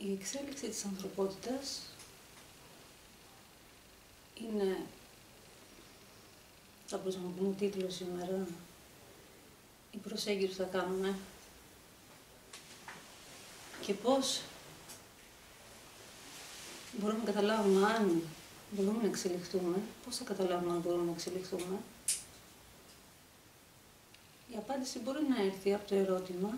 Η εξέλιξη της ανθρωπότητας είναι, θα μπορούσαμε να πούμε τίτλο σήμερα, η προσέγγιση που θα κάνουμε και πώς μπορούμε να καταλάβουμε αν μπορούμε να εξελιχθούμε, πώς θα καταλάβουμε αν μπορούμε να εξελιχθούμε. Η απάντηση μπορεί να έρθει από το ερώτημα,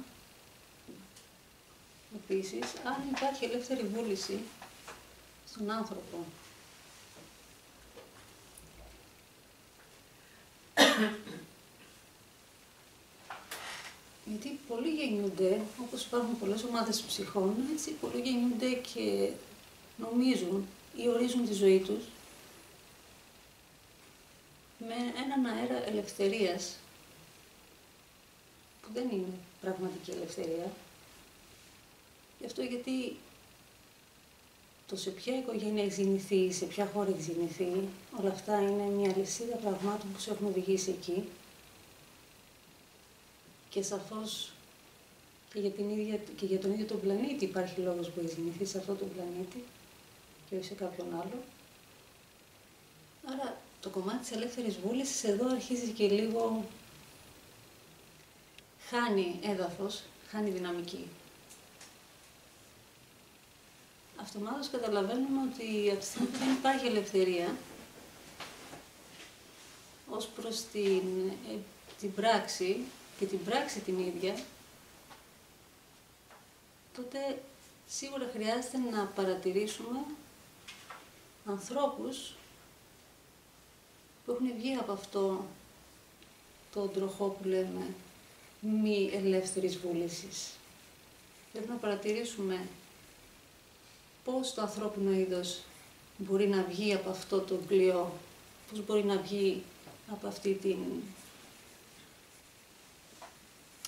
επίσης, αν υπάρχει ελεύθερη βούληση στον άνθρωπο. Γιατί πολλοί γεννιούνται, όπως υπάρχουν πολλές ομάδες ψυχών, έτσι πολλοί γεννιούνται και νομίζουν ή ορίζουν τη ζωή τους με έναν αέρα ελευθερίας, που δεν είναι πραγματική ελευθερία. Γι' αυτό γιατί το σε ποια οικογένεια έχει γεννηθεί, σε ποια χώρα έχει γεννηθεί, όλα αυτά είναι μια λυσίδα πραγμάτων που σε έχουν οδηγήσει εκεί. Και σαφώς και για τον ίδιο τον πλανήτη υπάρχει λόγος που έχει γεννηθεί σε αυτόν τον πλανήτη και όχι σε κάποιον άλλο. Άρα το κομμάτι της ελεύθερης βούλησης εδώ αρχίζει και λίγο χάνει έδαφος, χάνει δυναμική. Αυτομάτως καταλαβαίνουμε ότι από τη στιγμή που δεν υπάρχει ελευθερία ως προς την πράξη και την πράξη την ίδια, τότε σίγουρα χρειάζεται να παρατηρήσουμε ανθρώπους που έχουν βγει από αυτό το τροχό που λέμε μη ελεύθερης βούλησης. Πρέπει να παρατηρήσουμε πώς το ανθρώπινο είδος μπορεί να βγει από αυτό το κλειό, πώς μπορεί να βγει από αυτή την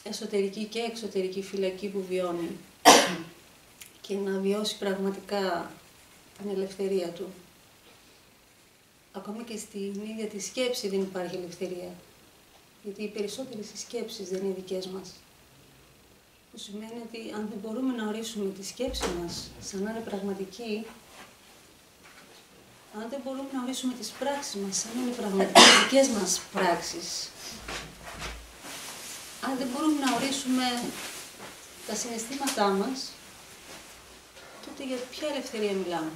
εσωτερική και εξωτερική φυλακή που βιώνει και να βιώσει πραγματικά την ελευθερία του. Ακόμα και στην ίδια τη σκέψη δεν υπάρχει ελευθερία, γιατί οι περισσότερες σκέψεις δεν είναι δικές μας. Που σημαίνει ότι αν δεν μπορούμε να ορίσουμε τη σκέψη μας σαν να είναι πραγματική, αν δεν μπορούμε να ορίσουμε τις πράξεις μας σαν να είναι πραγματικές δικές μας πράξεις, αν δεν μπορούμε να ορίσουμε τα συναισθήματά μας, τότε για ποια ελευθερία μιλάμε.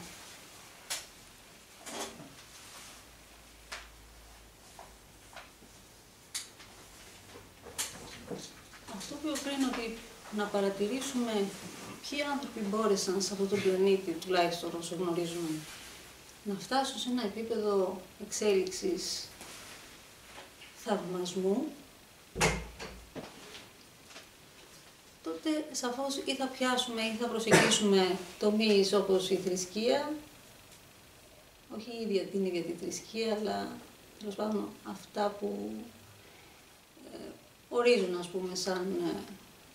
Αυτό που είπα πριν, ότι να παρατηρήσουμε ποιοι άνθρωποι μπόρεσαν σε αυτόν τον πλανήτη, τουλάχιστον όσο γνωρίζουμε, να φτάσουν σε ένα επίπεδο εξέλιξης θαυμασμού, τότε σαφώς ή θα πιάσουμε ή θα προσεγγίσουμε τομείς όπως η θρησκεία, όχι την ίδια τη θρησκεία, αλλά τέλος πάντων αυτά που ορίζουν, ας πούμε, σαν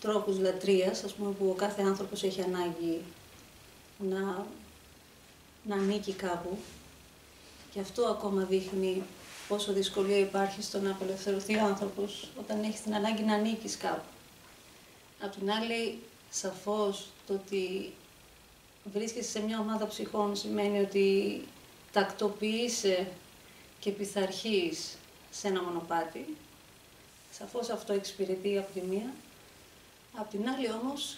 τρόπους λατρείας, ας πούμε, που ο κάθε άνθρωπος έχει ανάγκη να ανήκει κάπου. Και αυτό ακόμα δείχνει πόσο δυσκολία υπάρχει στο να απελευθερωθεί ο άνθρωπος όταν έχει την ανάγκη να ανήκεις κάπου. Απ' την άλλη, σαφώς το ότι βρίσκεσαι σε μια ομάδα ψυχών σημαίνει ότι τακτοποιείσαι και πειθαρχείς σε ένα μονοπάτι. Σαφώς αυτό εξυπηρετεί από τη μία. Απ' την άλλη όμως,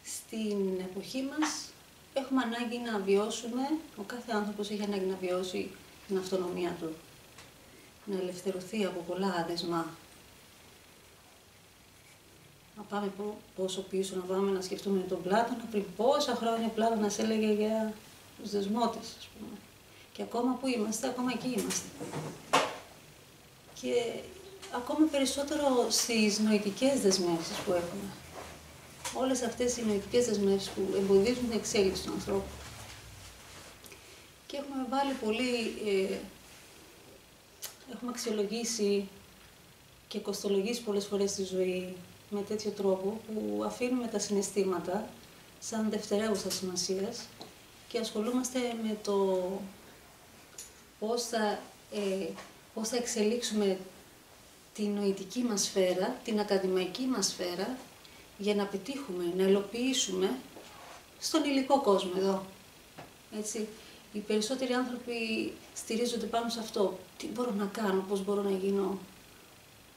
στην εποχή μας έχουμε ανάγκη να βιώσουμε, ο κάθε άνθρωπος έχει ανάγκη να βιώσει την αυτονομία του, να ελευθερωθεί από πολλά δεσμά. Να πάμε πόσο πίσω, να πάμε να σκεφτούμε τον Πλάτωνα, πριν πόσα χρόνια Πλάτωνας έλεγε για τους δεσμότες, ας πούμε. Και ακόμα που είμαστε, ακόμα εκεί είμαστε. Και ακόμα περισσότερο στις νοητικές δεσμεύσεις που έχουμε. Όλες αυτές οι νοητικές δεσμεύσεις που εμποδίζουν την εξέλιξη του ανθρώπου. Και έχουμε βάλει πολύ, έχουμε αξιολογήσει και κοστολογήσει πολλές φορές τη ζωή με τέτοιο τρόπο που αφήνουμε τα συναισθήματα σαν δευτερεύουσα σημασίας και ασχολούμαστε με το πώς θα εξελίξουμε την νοητική μας σφαίρα, την ακαδημαϊκή μας σφαίρα, για να πετύχουμε, να υλοποιήσουμε στον υλικό κόσμο εδώ. Έτσι. Οι περισσότεροι άνθρωποι στηρίζονται πάνω σε αυτό. Τι μπορώ να κάνω, πώς μπορώ να γίνω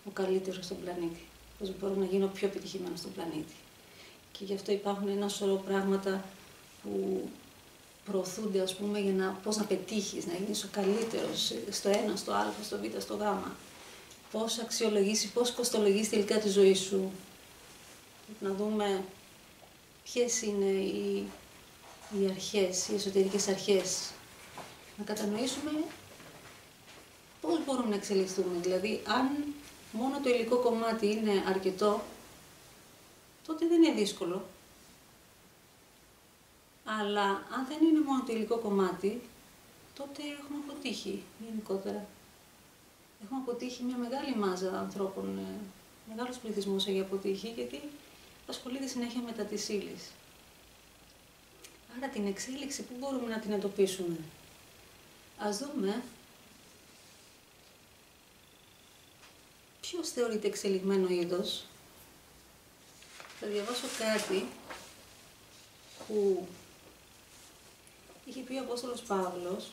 ο καλύτερος στον πλανήτη, πώς μπορώ να γίνω πιο επιτυχημένος στον πλανήτη. Και γι' αυτό υπάρχουν ένα σωρό πράγματα που προωθούνται, ας πούμε, για να, πώς να πετύχεις, να γίνεις ο καλύτερος στο ένα, στο α, στο β, στο γ. Πώς αξιολογήσει, πώς κοστολογείς τελικά τη ζωή σου. Να δούμε ποιες είναι οι αρχές, οι εσωτερικές αρχές. Να κατανοήσουμε πώς μπορούμε να εξελιχθούμε. Δηλαδή, αν μόνο το υλικό κομμάτι είναι αρκετό, τότε δεν είναι δύσκολο. Αλλά αν δεν είναι μόνο το υλικό κομμάτι, τότε έχουμε αποτύχει γενικότερα. Έχουμε αποτύχει μια μεγάλη μάζα ανθρώπων, μεγάλος πληθυσμός έχει αποτύχει, γιατί ασχολείται συνέχεια με τα της ύλης. Άρα την εξέλιξη, πού μπορούμε να την εντοπίσουμε. Ας δούμε ποιος θεωρείται εξελιγμένο είδος. Θα διαβάσω κάτι που είχε πει ο Απόστολος Παύλος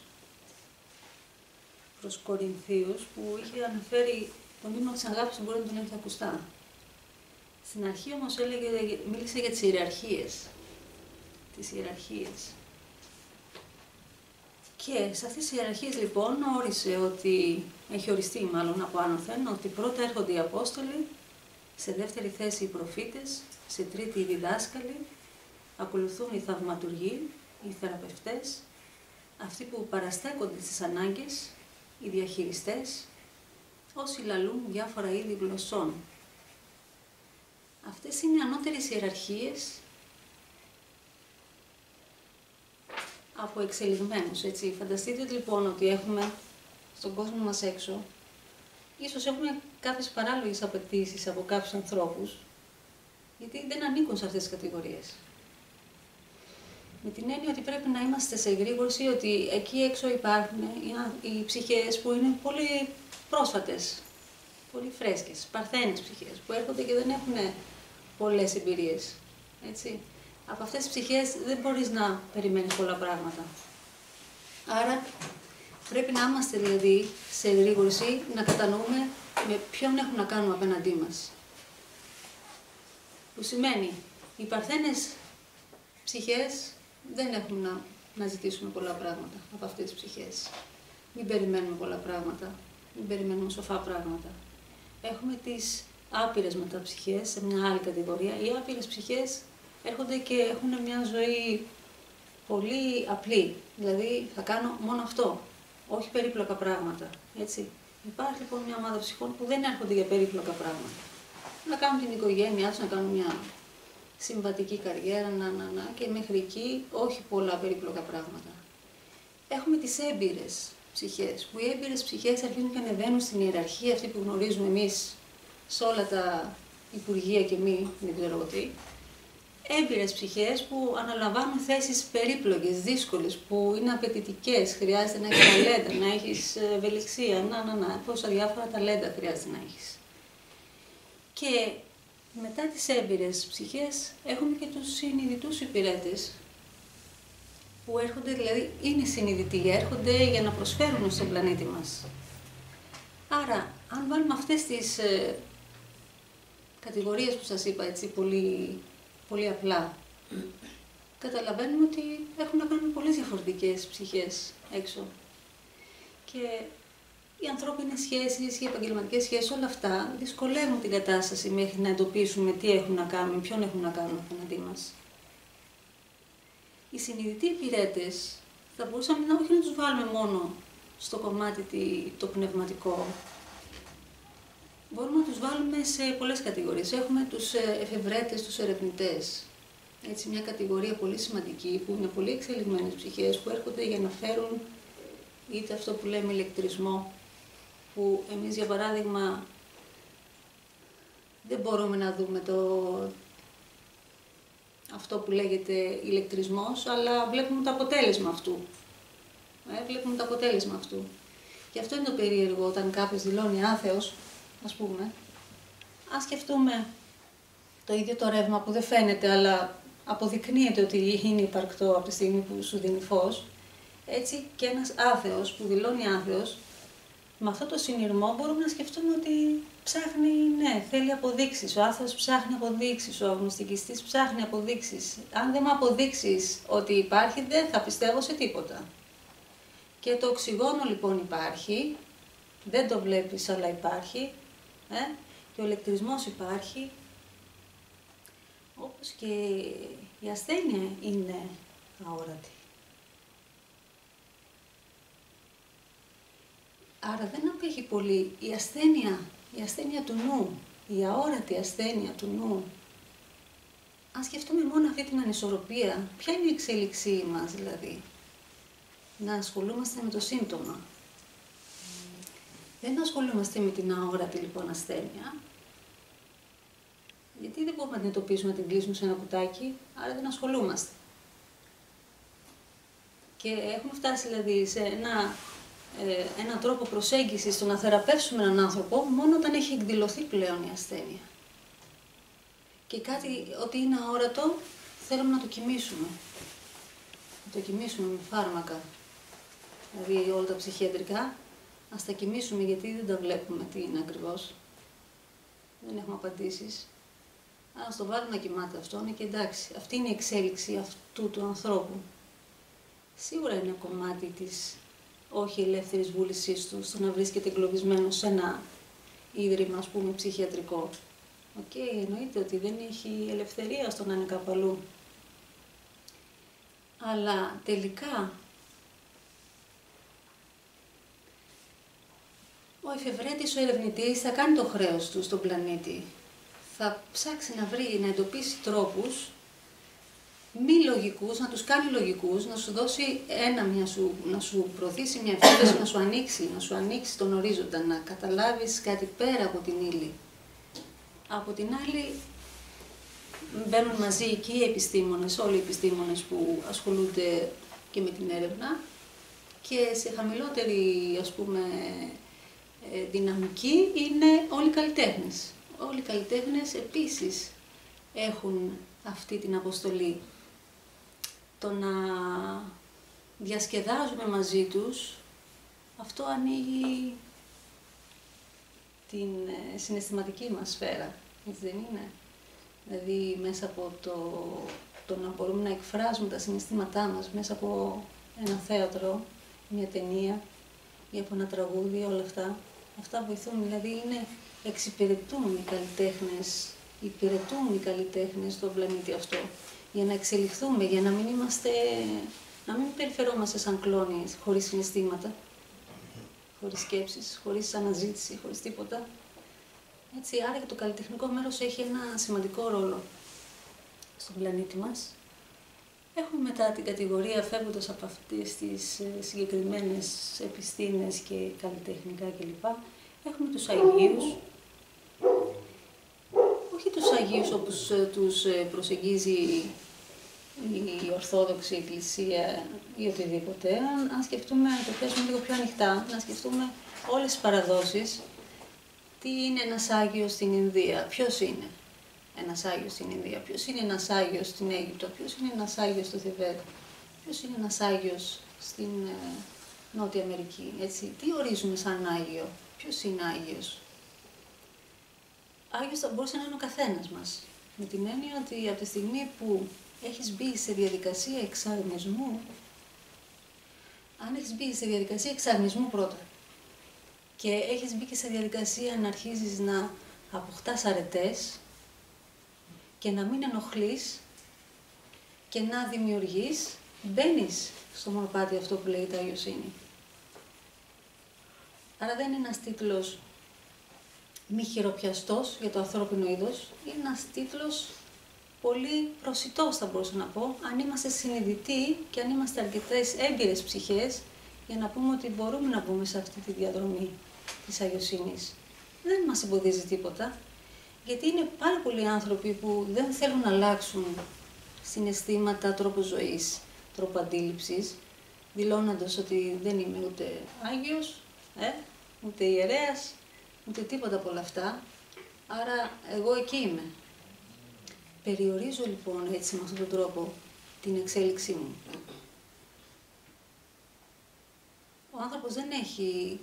προς Κορινθίους, που είχε αναφέρει τον ύμνο της αγάπης που μπορεί να τον έχετε ακουστά. Στην αρχή όμως μίλησε για τις ιεραρχίες. Τις ιεραρχίες. Και σε αυτές τις ιεραρχίες λοιπόν όρισε ότι, έχει οριστεί μάλλον από άνωθεν, ότι πρώτα έρχονται οι Απόστολοι, σε δεύτερη θέση οι προφήτες, σε τρίτη οι διδάσκαλοι, ακολουθούν οι θαυματουργοί, οι θεραπευτές, αυτοί που παραστέκονται στις ανάγκες, οι διαχειριστές, όσοι λαλούν διάφορα είδη γλωσσών. Αυτές είναι οι ανώτερες ιεραρχίες από εξελιγμένους, έτσι. Φανταστείτε λοιπόν ότι έχουμε στον κόσμο μας έξω, ίσως έχουμε κάποιες παράλογες απαιτήσεις από κάποιους ανθρώπους, γιατί δεν ανήκουν σε αυτές τις κατηγορίες. Με την έννοια ότι πρέπει να είμαστε σε εγρήγορση, ότι εκεί έξω υπάρχουν οι ψυχές που είναι πολύ πρόσφατες, πολύ φρέσκες, παρθένες ψυχές, που έρχονται και δεν έχουν πολλές εμπειρίες, έτσι. Από αυτές τις ψυχές δεν μπορείς να περιμένεις πολλά πράγματα. Άρα πρέπει να είμαστε δηλαδή σε εγρήγορση, να κατανοούμε με ποιον έχουμε να κάνουμε απέναντί μας. Που σημαίνει, οι παρθένες ψυχές δεν έχουν να ζητήσουμε πολλά πράγματα από αυτές τις ψυχές. Μην περιμένουμε πολλά πράγματα, μην περιμένουμε σοφά πράγματα. Έχουμε τις άπειρες μεταψυχές σε μια άλλη κατηγορία. Οι άπειρες ψυχές έρχονται και έχουν μια ζωή πολύ απλή. Δηλαδή θα κάνω μόνο αυτό, όχι περίπλοκα πράγματα. Έτσι. Υπάρχει λοιπόν μια ομάδα ψυχών που δεν έρχονται για περίπλοκα πράγματα. Να κάνουν την οικογένειά τους, να κάνουν μια συμβατική καριέρα, και μέχρι εκεί όχι πολλά περίπλοκα πράγματα. Έχουμε τις έμπειρες ψυχές, που οι έμπειρες ψυχές αρχίζουν και ανεβαίνουν στην ιεραρχία αυτή που γνωρίζουμε εμείς σε όλα τα υπουργεία και μη, δεν ξέρω τι. Έμπειρες ψυχές που αναλαμβάνουν θέσεις περίπλοκες, δύσκολες, που είναι απαιτητικές, χρειάζεται να έχεις ταλέντα, να έχεις ευελιξία, πόσα διάφορα ταλέντα χρειάζεται να έχεις. Και μετά τις έμπειρες ψυχές έχουμε και τους συνειδητούς υπηρέτες, που έρχονται, δηλαδή είναι συνειδητοί, έρχονται για να προσφέρουν στον πλανήτη μας. Άρα, αν βάλουμε αυτές τις κατηγορίες που σας είπα, έτσι, πολύ απλά, καταλαβαίνουμε ότι έχουν να κάνουν πολλές διαφορετικές ψυχές έξω. Και οι ανθρώπινες σχέσεις, οι επαγγελματικές σχέσεις, όλα αυτά δυσκολεύουν την κατάσταση μέχρι να εντοπίσουμε τι έχουν να κάνουν, ποιον έχουν να κάνουν απέναντί μας. Οι συνειδητοί υπηρέτες θα μπορούσαμε όχι να τους βάλουμε μόνο στο κομμάτι το πνευματικό. Μπορούμε να τους βάλουμε σε πολλές κατηγορίες. Έχουμε τους εφευρέτες, τους ερευνητές. Έτσι, μια κατηγορία πολύ σημαντική, που είναι πολύ εξελιγμένες ψυχές, που έρχονται για να φέρουν είτε αυτό που λέμε ηλεκτρισμό, που εμείς για παράδειγμα δεν μπορούμε να δούμε αυτό που λέγεται ηλεκτρισμός, αλλά βλέπουμε το αποτέλεσμα αυτού. Βλέπουμε το αποτέλεσμα αυτού. Και αυτό είναι το περίεργο όταν κάποιος δηλώνει άθεος, ας πούμε. Αν σκεφτούμε το ίδιο το ρεύμα που δεν φαίνεται, αλλά αποδεικνύεται ότι είναι υπαρκτό από τη στιγμή που σου δίνει φως, έτσι και ένας άθεος που δηλώνει άθεος, με αυτό το συνειρμό μπορούμε να σκεφτούμε ότι ψάχνει, ναι, θέλει αποδείξεις. Ο άθεος ψάχνει αποδείξεις, ο αγνωστικιστής ψάχνει αποδείξεις. Αν δεν μου αποδείξεις ότι υπάρχει, δεν θα πιστεύω σε τίποτα. Και το οξυγόνο λοιπόν υπάρχει, δεν το βλέπεις αλλά υπάρχει, και ο ηλεκτρισμός υπάρχει, όπως και η ασθένεια είναι αόρατη. Άρα δεν απέχει πολύ η ασθένεια του νου, η αόρατη ασθένεια του νου. Αν σκεφτούμε μόνο αυτή την ανισορροπία, ποια είναι η εξέλιξή μας δηλαδή? Να ασχολούμαστε με το σύμπτωμα. Δεν ασχολούμαστε με την αόρατη λοιπόν ασθένεια, γιατί δεν μπορούμε να την εντοπίσουμε, να την κλείσουμε σε ένα κουτάκι, άρα δεν ασχολούμαστε. Και έχουμε φτάσει δηλαδή σε έναν τρόπο προσέγγισης στο να θεραπεύσουμε έναν άνθρωπο μόνο όταν έχει εκδηλωθεί πλέον η ασθένεια. Και κάτι ότι είναι αόρατο θέλουμε να το κοιμήσουμε. Να το κοιμήσουμε με φάρμακα. Δηλαδή όλα τα ψυχιατρικά, ας τα κοιμήσουμε γιατί δεν τα βλέπουμε τι είναι ακριβώς. Δεν έχουμε απαντήσεις. Ας το βάλουμε να κοιμάται αυτό, είναι και εντάξει. Αυτή είναι η εξέλιξη αυτού του ανθρώπου. Σίγουρα είναι κομμάτι της όχι ελεύθερης βούλησής του, στο να βρίσκεται εγκλωβισμένο σε ένα ίδρυμα, ας πούμε, ψυχιατρικό. Εννοείται ότι δεν έχει ελευθερία στο να είναι κάπου αλλού. Αλλά τελικά, ο εφευρέτης, ο ερευνητής, θα κάνει το χρέος του στον πλανήτη. Θα ψάξει να βρει, να εντοπίσει τρόπους μη λογικούς, να τους κάνει λογικούς, να σου δώσει να σου προωθήσει μια ευθύνη, να σου ανοίξει τον ορίζοντα, να καταλάβεις κάτι πέρα από την ύλη. Από την άλλη, μπαίνουν μαζί εκεί οι επιστήμονες, όλοι οι επιστήμονες που ασχολούνται και με την έρευνα και σε χαμηλότερη, ας πούμε, δυναμική είναι όλοι οι καλλιτέχνες. Όλοι οι καλλιτέχνες επίσης έχουν αυτή την αποστολή. Το να διασκεδάζουμε μαζί τους, αυτό ανοίγει την συναισθηματική μας σφαίρα, έτσι δεν είναι? Δηλαδή μέσα από το να μπορούμε να εκφράζουμε τα συναισθήματά μας μέσα από ένα θέατρο, μια ταινία ή από ένα τραγούδι, όλα αυτά. Αυτά βοηθούν, δηλαδή εξυπηρετούν οι καλλιτέχνες στον πλανήτη αυτό, για να εξελιχθούμε, για να μην περιφερόμαστε σαν κλόνοι, χωρίς συναισθήματα, χωρίς σκέψεις, χωρίς αναζήτηση, χωρίς τίποτα. Έτσι, άρα και το καλλιτεχνικό μέρος έχει ένα σημαντικό ρόλο στον πλανήτη μας. Έχουμε μετά την κατηγορία, φεύγοντας από αυτές τις συγκεκριμένες επιστήμες και καλλιτεχνικά κλπ. Έχουμε τους Αγίους, όχι τους Αγίους όπως τους προσεγγίζει η Ορθόδοξη Εκκλησία ή οτιδήποτε. Αν σκεφτούμε, το πιάσουμε λίγο πιο ανοιχτά, να σκεφτούμε όλες τις παραδόσεις. Τι είναι ένας Άγιος στην Ινδία, ποιος είναι ένας Άγιος στην Ινδία, ποιος είναι ένας Άγιος στην Αίγυπτο, ποιος είναι ένας Άγιος στο Θιβέτ, ποιος είναι ένας Άγιος στην Νότια Αμερική, έτσι. Τι ορίζουμε σαν Άγιο, ποιος είναι Άγιος? Άγιος θα μπορούσε να είναι ο καθένας μας, με την έννοια ότι από τη στιγμή που έχεις μπει σε διαδικασία εξαγνισμού, αν έχεις μπει σε διαδικασία εξαγνισμού πρώτα και έχεις μπει και σε διαδικασία να αρχίζεις να αποκτάς αρετές και να μην ενοχλείς και να δημιουργείς, μπαίνεις στο μονοπάτι αυτό που λέγεται αγιοσύνη. Άρα δεν είναι ένας τίτλος μη χειροπιαστός για το ανθρώπινο είδος, είναι ένας τίτλος πολύ προσιτός, θα μπορούσα να πω, αν είμαστε συνειδητοί και αν είμαστε αρκετές έμπειρες ψυχές για να πούμε ότι μπορούμε να μπούμε σε αυτή τη διαδρομή της αγιοσύνης. Δεν μας εμποδίζει τίποτα, γιατί είναι πάρα πολλοί άνθρωποι που δεν θέλουν να αλλάξουν συναισθήματα, τρόπο ζωής, τρόπο αντίληψης, δηλώνοντας ότι δεν είμαι ούτε Άγιος, ούτε ιερέας, ούτε τίποτα από όλα αυτά, άρα εγώ εκεί είμαι. περιορίζω λοιπόν έτσι με αυτόν τον τρόπο την εξέλιξή μου. Ο άνθρωπος δεν έχει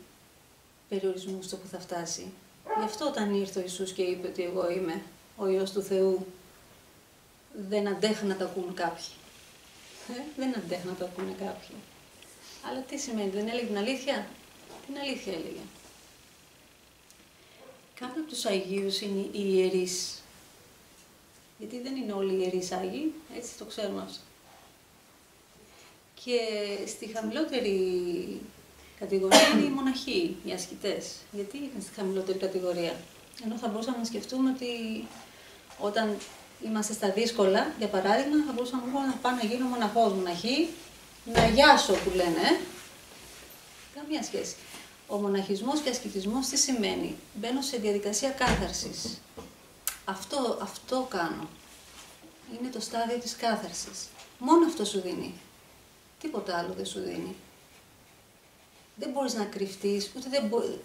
περιορισμούς στο που θα φτάσει. Γι' αυτό όταν ήρθε ο Ιησούς και είπε ότι εγώ είμαι ο Υιός του Θεού, δεν αντέχουν να το ακούν κάποιοι. Δεν αντέχουν να το ακούνε κάποιοι. Αλλά τι σημαίνει, δεν έλεγε την αλήθεια? Την αλήθεια έλεγε. Κάποιοι από τους Αγίους είναι οι ιερείς. Γιατί δεν είναι όλοι οι ιερείς Άγιοι, έτσι το ξέρουμε αυτό. Και στη χαμηλότερη κατηγορία είναι οι μοναχοί, οι ασκητές. Γιατί είναι στη χαμηλότερη κατηγορία? Ενώ θα μπορούσαμε να σκεφτούμε ότι όταν είμαστε στα δύσκολα, για παράδειγμα, θα μπορούσαμε να πάω να γίνω μοναχός, μοναχή, να γιάσω που λένε. Καμία σχέση. Ο μοναχισμός και ασκητισμός τι σημαίνει? Μπαίνω σε διαδικασία κάθαρσης. Αυτό κάνω. Είναι το στάδιο της κάθαρσης. Μόνο αυτό σου δίνει. Τίποτα άλλο δεν σου δίνει. Δεν μπορείς να κρυφτείς,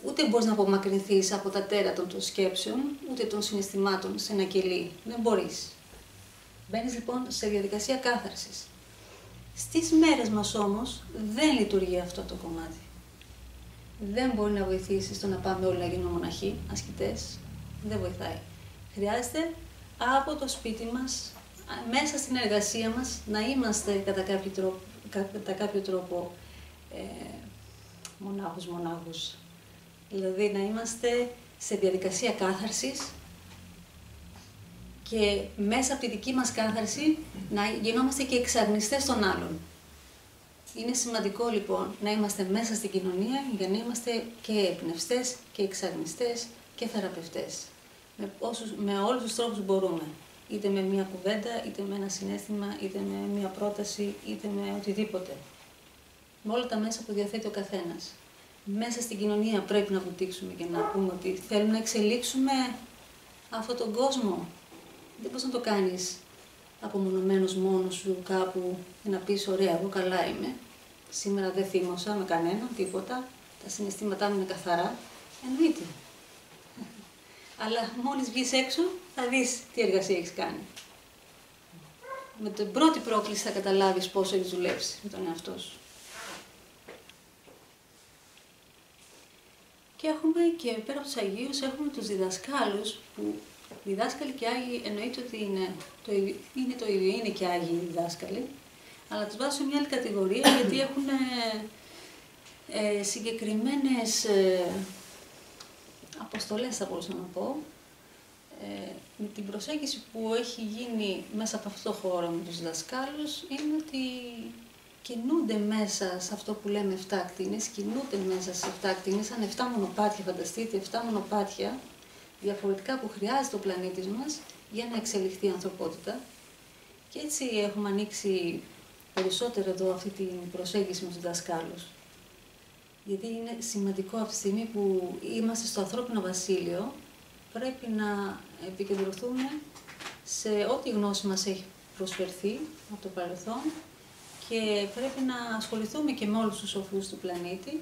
ούτε μπορείς να απομακρυνθείς από τα τέρατα των σκέψεων, ούτε των συναισθημάτων σε ένα κελί. Δεν μπορείς. Μπαίνεις λοιπόν σε διαδικασία κάθαρσης. Στις μέρες μας όμως δεν λειτουργεί αυτό το κομμάτι. Δεν μπορεί να βοηθήσει στο να πάμε όλοι να γίνουμε μοναχοί, ασκητές. Δεν βοηθάει. Χρειάζεται από το σπίτι μας, μέσα στην εργασία μας, να είμαστε κατά κάποιο τρόπο μονάχους. Δηλαδή να είμαστε σε διαδικασία κάθαρσης και μέσα από τη δική μας κάθαρση να γινόμαστε και εξαγνιστές των άλλων. Είναι σημαντικό λοιπόν να είμαστε μέσα στην κοινωνία για να είμαστε και εμπνευστές και εξαγνιστές και θεραπευτές. Με όλους τους τρόπους μπορούμε. Είτε με μια κουβέντα, είτε με ένα συναίσθημα, είτε με μια πρόταση, είτε με οτιδήποτε. Με όλα τα μέσα που διαθέτει ο καθένας. Μέσα στην κοινωνία πρέπει να βουτήξουμε και να πούμε ότι θέλουμε να εξελίξουμε αυτόν τον κόσμο. Δεν μπορείς να το κάνεις απομονωμένος μόνος σου κάπου και να πεις ωραία, εγώ καλά είμαι. Σήμερα δεν θύμωσα με κανέναν, τίποτα. Τα συναισθήματά μου είναι καθαρά. Εννοείται. Αλλά μόλις βγεις έξω θα δεις τι εργασία έχεις κάνει. Με την πρώτη πρόκληση θα καταλάβεις πόσο έχεις δουλέψει με τον εαυτό σου. Και έχουμε και πέρα από τους Αγίους έχουμε τους διδασκάλους που διδάσκαλοι και Άγιοι εννοείται ότι είναι το ίδιο, είναι και Άγιοι διδάσκαλοι, αλλά τους βάζω σε μια άλλη κατηγορία γιατί έχουν συγκεκριμένες αποστολές, θα μπορούσα να πω, με την προσέγγιση που έχει γίνει μέσα από αυτό το χώρο με τους δασκάλους, είναι ότι κινούνται μέσα σε αυτό που λέμε 7 ακτίνες, κινούνται μέσα σε 7 ακτίνες, σαν 7 μονοπάτια, φανταστείτε, 7 μονοπάτια διαφορετικά που χρειάζεται ο πλανήτης μας για να εξελιχθεί η ανθρωπότητα. Και έτσι έχουμε ανοίξει περισσότερο εδώ αυτή την προσέγγιση με τους δασκάλους. Γιατί είναι σημαντικό από τη στιγμή που είμαστε στο ανθρώπινο βασίλειο, πρέπει να επικεντρωθούμε σε ό,τι γνώση μας έχει προσφερθεί από το παρελθόν και πρέπει να ασχοληθούμε και με όλους τους σοφούς του πλανήτη,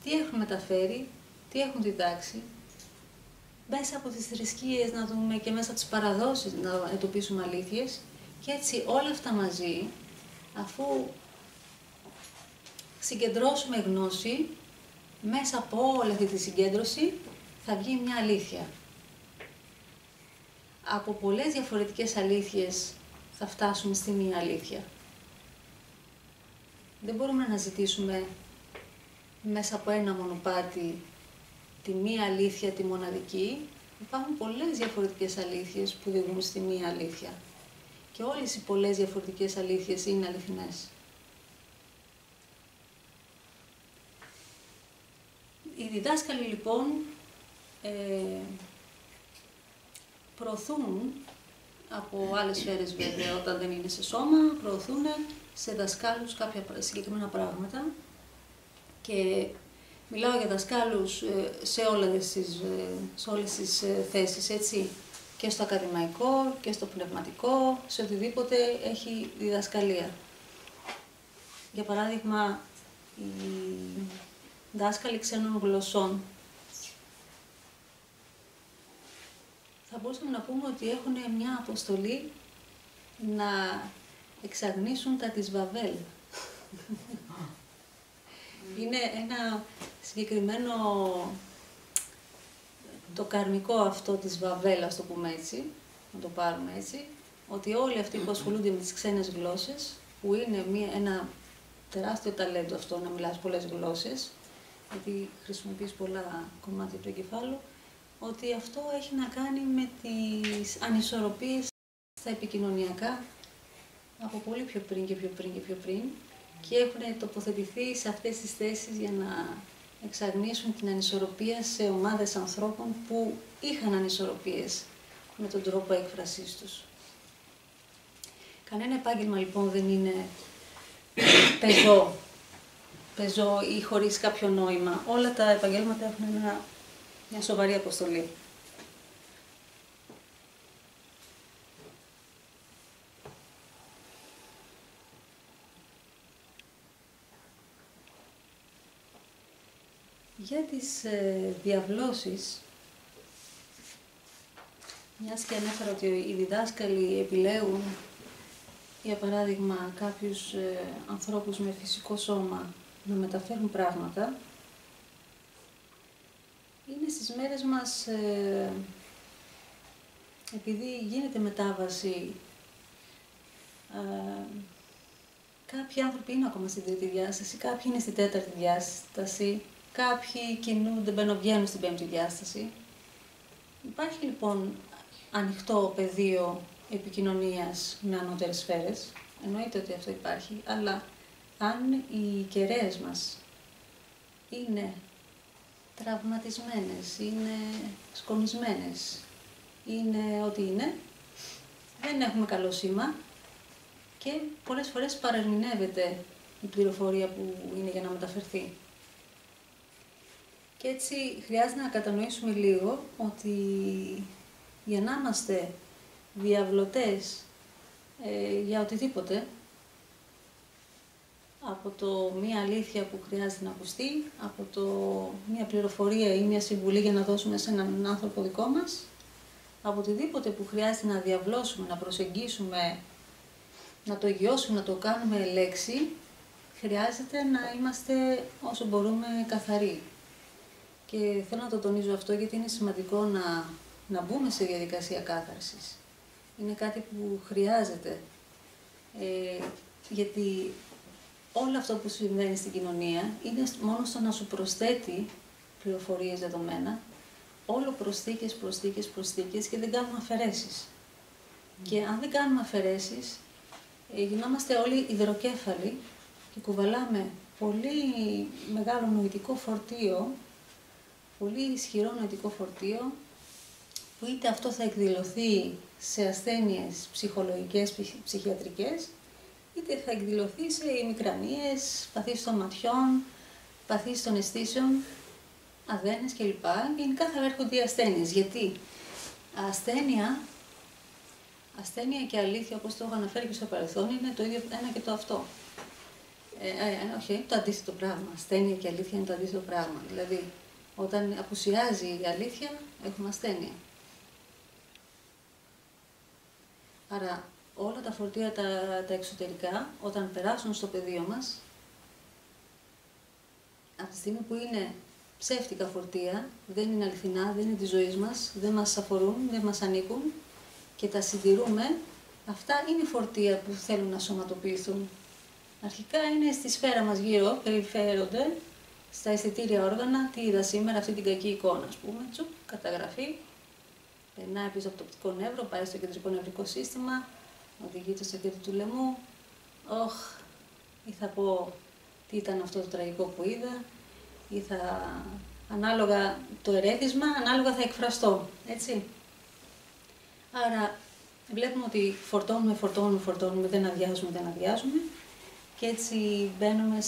τι έχουν μεταφέρει, τι έχουν διδάξει, μέσα από τις θρησκείες να δούμε και μέσα από τις παραδόσεις να εντοπίσουμε αλήθειες και έτσι όλα αυτά μαζί, αφού συγκεντρώσουμε γνώση, μέσα από όλη αυτή τη συγκέντρωση θα βγει μια αλήθεια. Από πολλές διαφορετικές αλήθειες θα φτάσουμε στη μία αλήθεια. Δεν μπορούμε να αναζητήσουμε μέσα από ένα μονοπάτι τη μία αλήθεια, τη μοναδική. Υπάρχουν πολλές διαφορετικές αλήθειες που οδηγούν στη μία αλήθεια. Και όλες οι πολλές διαφορετικές αλήθειες είναι αληθινές. Οι διδάσκαλοι λοιπόν προωθούν από άλλες σφαίρες βέβαια, όταν δεν είναι σε σώμα, προωθούν σε δασκάλους κάποια συγκεκριμένα πράγματα και μιλάω για δασκάλους σε όλες τις θέσεις, έτσι, και στο ακαδημαϊκό και στο πνευματικό, σε οτιδήποτε έχει διδασκαλία. Για παράδειγμα, οι δάσκαλοι ξένων γλωσσών. Θα μπορούσαμε να πούμε ότι έχουν μια αποστολή να εξαγνίσουν τα της Βαβέλ. Είναι ένα συγκεκριμένο, το καρμικό αυτό της Βαβέλ, ας το πούμε έτσι, να το πάρουμε έτσι, ότι όλοι αυτοί που ασχολούνται με τις ξένες γλώσσες, που είναι ένα τεράστιο ταλέντο αυτό να μιλάς πολλές γλώσσες, γιατί χρησιμοποιείς πολλά κομμάτια του εγκεφάλου, ότι αυτό έχει να κάνει με τις ανισορροπίες στα επικοινωνιακά από πολύ πιο πριν και πιο πριν και πιο πριν, και έχουν τοποθετηθεί σε αυτές τις θέσεις για να εξαγνίσουν την ανισορροπία σε ομάδες ανθρώπων που είχαν ανισορροπίες με τον τρόπο έκφρασής τους. Κανένα επάγγελμα λοιπόν δεν είναι πεζό ή χωρίς κάποιο νόημα. Όλα τα επαγγέλματα έχουν μια σοβαρή αποστολή. Για τις διαβλώσεις, μιας και ανέφερα ότι οι διδάσκαλοι επιλέγουν, για παράδειγμα, κάποιους ανθρώπους με φυσικό σώμα να μεταφέρουν πράγματα, είναι στις μέρες μας, επειδή γίνεται μετάβαση, κάποιοι άνθρωποι είναι ακόμα στην τρίτη διάσταση, κάποιοι είναι στην τέταρτη διάσταση, κάποιοι κινούνται, μπαινοβγαίνουν στην πέμπτη διάσταση. Υπάρχει λοιπόν ανοιχτό πεδίο επικοινωνίας με ανώτερες σφαίρες, εννοείται ότι αυτό υπάρχει, αλλά αν οι κεραίες μας είναι τραυματισμένες, είναι σκονισμένες, είναι ό,τι είναι, δεν έχουμε καλό σήμα και πολλές φορές παρερμηνεύεται η πληροφορία που είναι για να μεταφερθεί. Και έτσι χρειάζεται να κατανοήσουμε λίγο ότι για να είμαστε διαβλωτές για οτιδήποτε, από το μία αλήθεια που χρειάζεται να ακουστεί, από το μία πληροφορία ή μία συμβουλή για να δώσουμε σε έναν άνθρωπο δικό μας, από οτιδήποτε που χρειάζεται να διαβλώσουμε, να προσεγγίσουμε, να το γιώσουμε, να το κάνουμε λέξη, χρειάζεται να είμαστε όσο μπορούμε καθαροί. Και θέλω να το τονίζω αυτό γιατί είναι σημαντικό να μπούμε σε διαδικασία κάθαρσης. Είναι κάτι που χρειάζεται, γιατί όλο αυτό που συμβαίνει στην κοινωνία είναι μόνο στο να σου προσθέτει πληροφορίες, δεδομένα, όλο προσθήκες και δεν κάνουμε αφαιρέσεις. Και αν δεν κάνουμε αφαιρέσεις, γινόμαστε όλοι υδροκέφαλοι και κουβαλάμε πολύ μεγάλο νοητικό φορτίο, πολύ ισχυρό νοητικό φορτίο, που είτε αυτό θα εκδηλωθεί σε ασθένειες ψυχολογικές, ψυχιατρικές, είτε θα εκδηλωθεί σε ημικρανίες, παθήσεις των ματιών, παθήσεις των αισθήσεων, αδένες κλπ. Γενικά θα έρχονται οι ασθένειες. Γιατί ασθένεια και αλήθεια, όπως το έχω αναφέρει και στο παρελθόν, είναι το ίδιο ένα και το αυτό. Όχι, το αντίθετο πράγμα. Ασθένεια και αλήθεια είναι το αντίθετο πράγμα. Δηλαδή, όταν απουσιάζει η αλήθεια, έχουμε ασθένεια. Άρα, όλα τα φορτία τα εξωτερικά, όταν περάσουν στο πεδίο μας, από τη στιγμή που είναι ψεύτικα φορτία, δεν είναι αληθινά, δεν είναι της ζωής μας, δεν μας αφορούν, δεν μας ανήκουν και τα συντηρούμε, αυτά είναι φορτία που θέλουν να σωματοποιηθούν. Αρχικά είναι στη σφαίρα μας γύρω, περιφέρονται στα αισθητήρια όργανα, τι είδα σήμερα, αυτή την κακή εικόνα, ας πούμε, τσουπ, καταγραφή, περνάει πίσω από το οπτικό νεύρο, πάει στο κεντρικό νευρικό σύστημα, οδηγείται στο κέντρο του λαιμού, ή θα πω τι ήταν αυτό το τραγικό που είδα, ή θα, ανάλογα το ερέθισμα, ανάλογα θα εκφραστώ, έτσι. Άρα βλέπουμε ότι φορτώνουμε, δεν αδειάζουμε και έτσι μπαίνουμε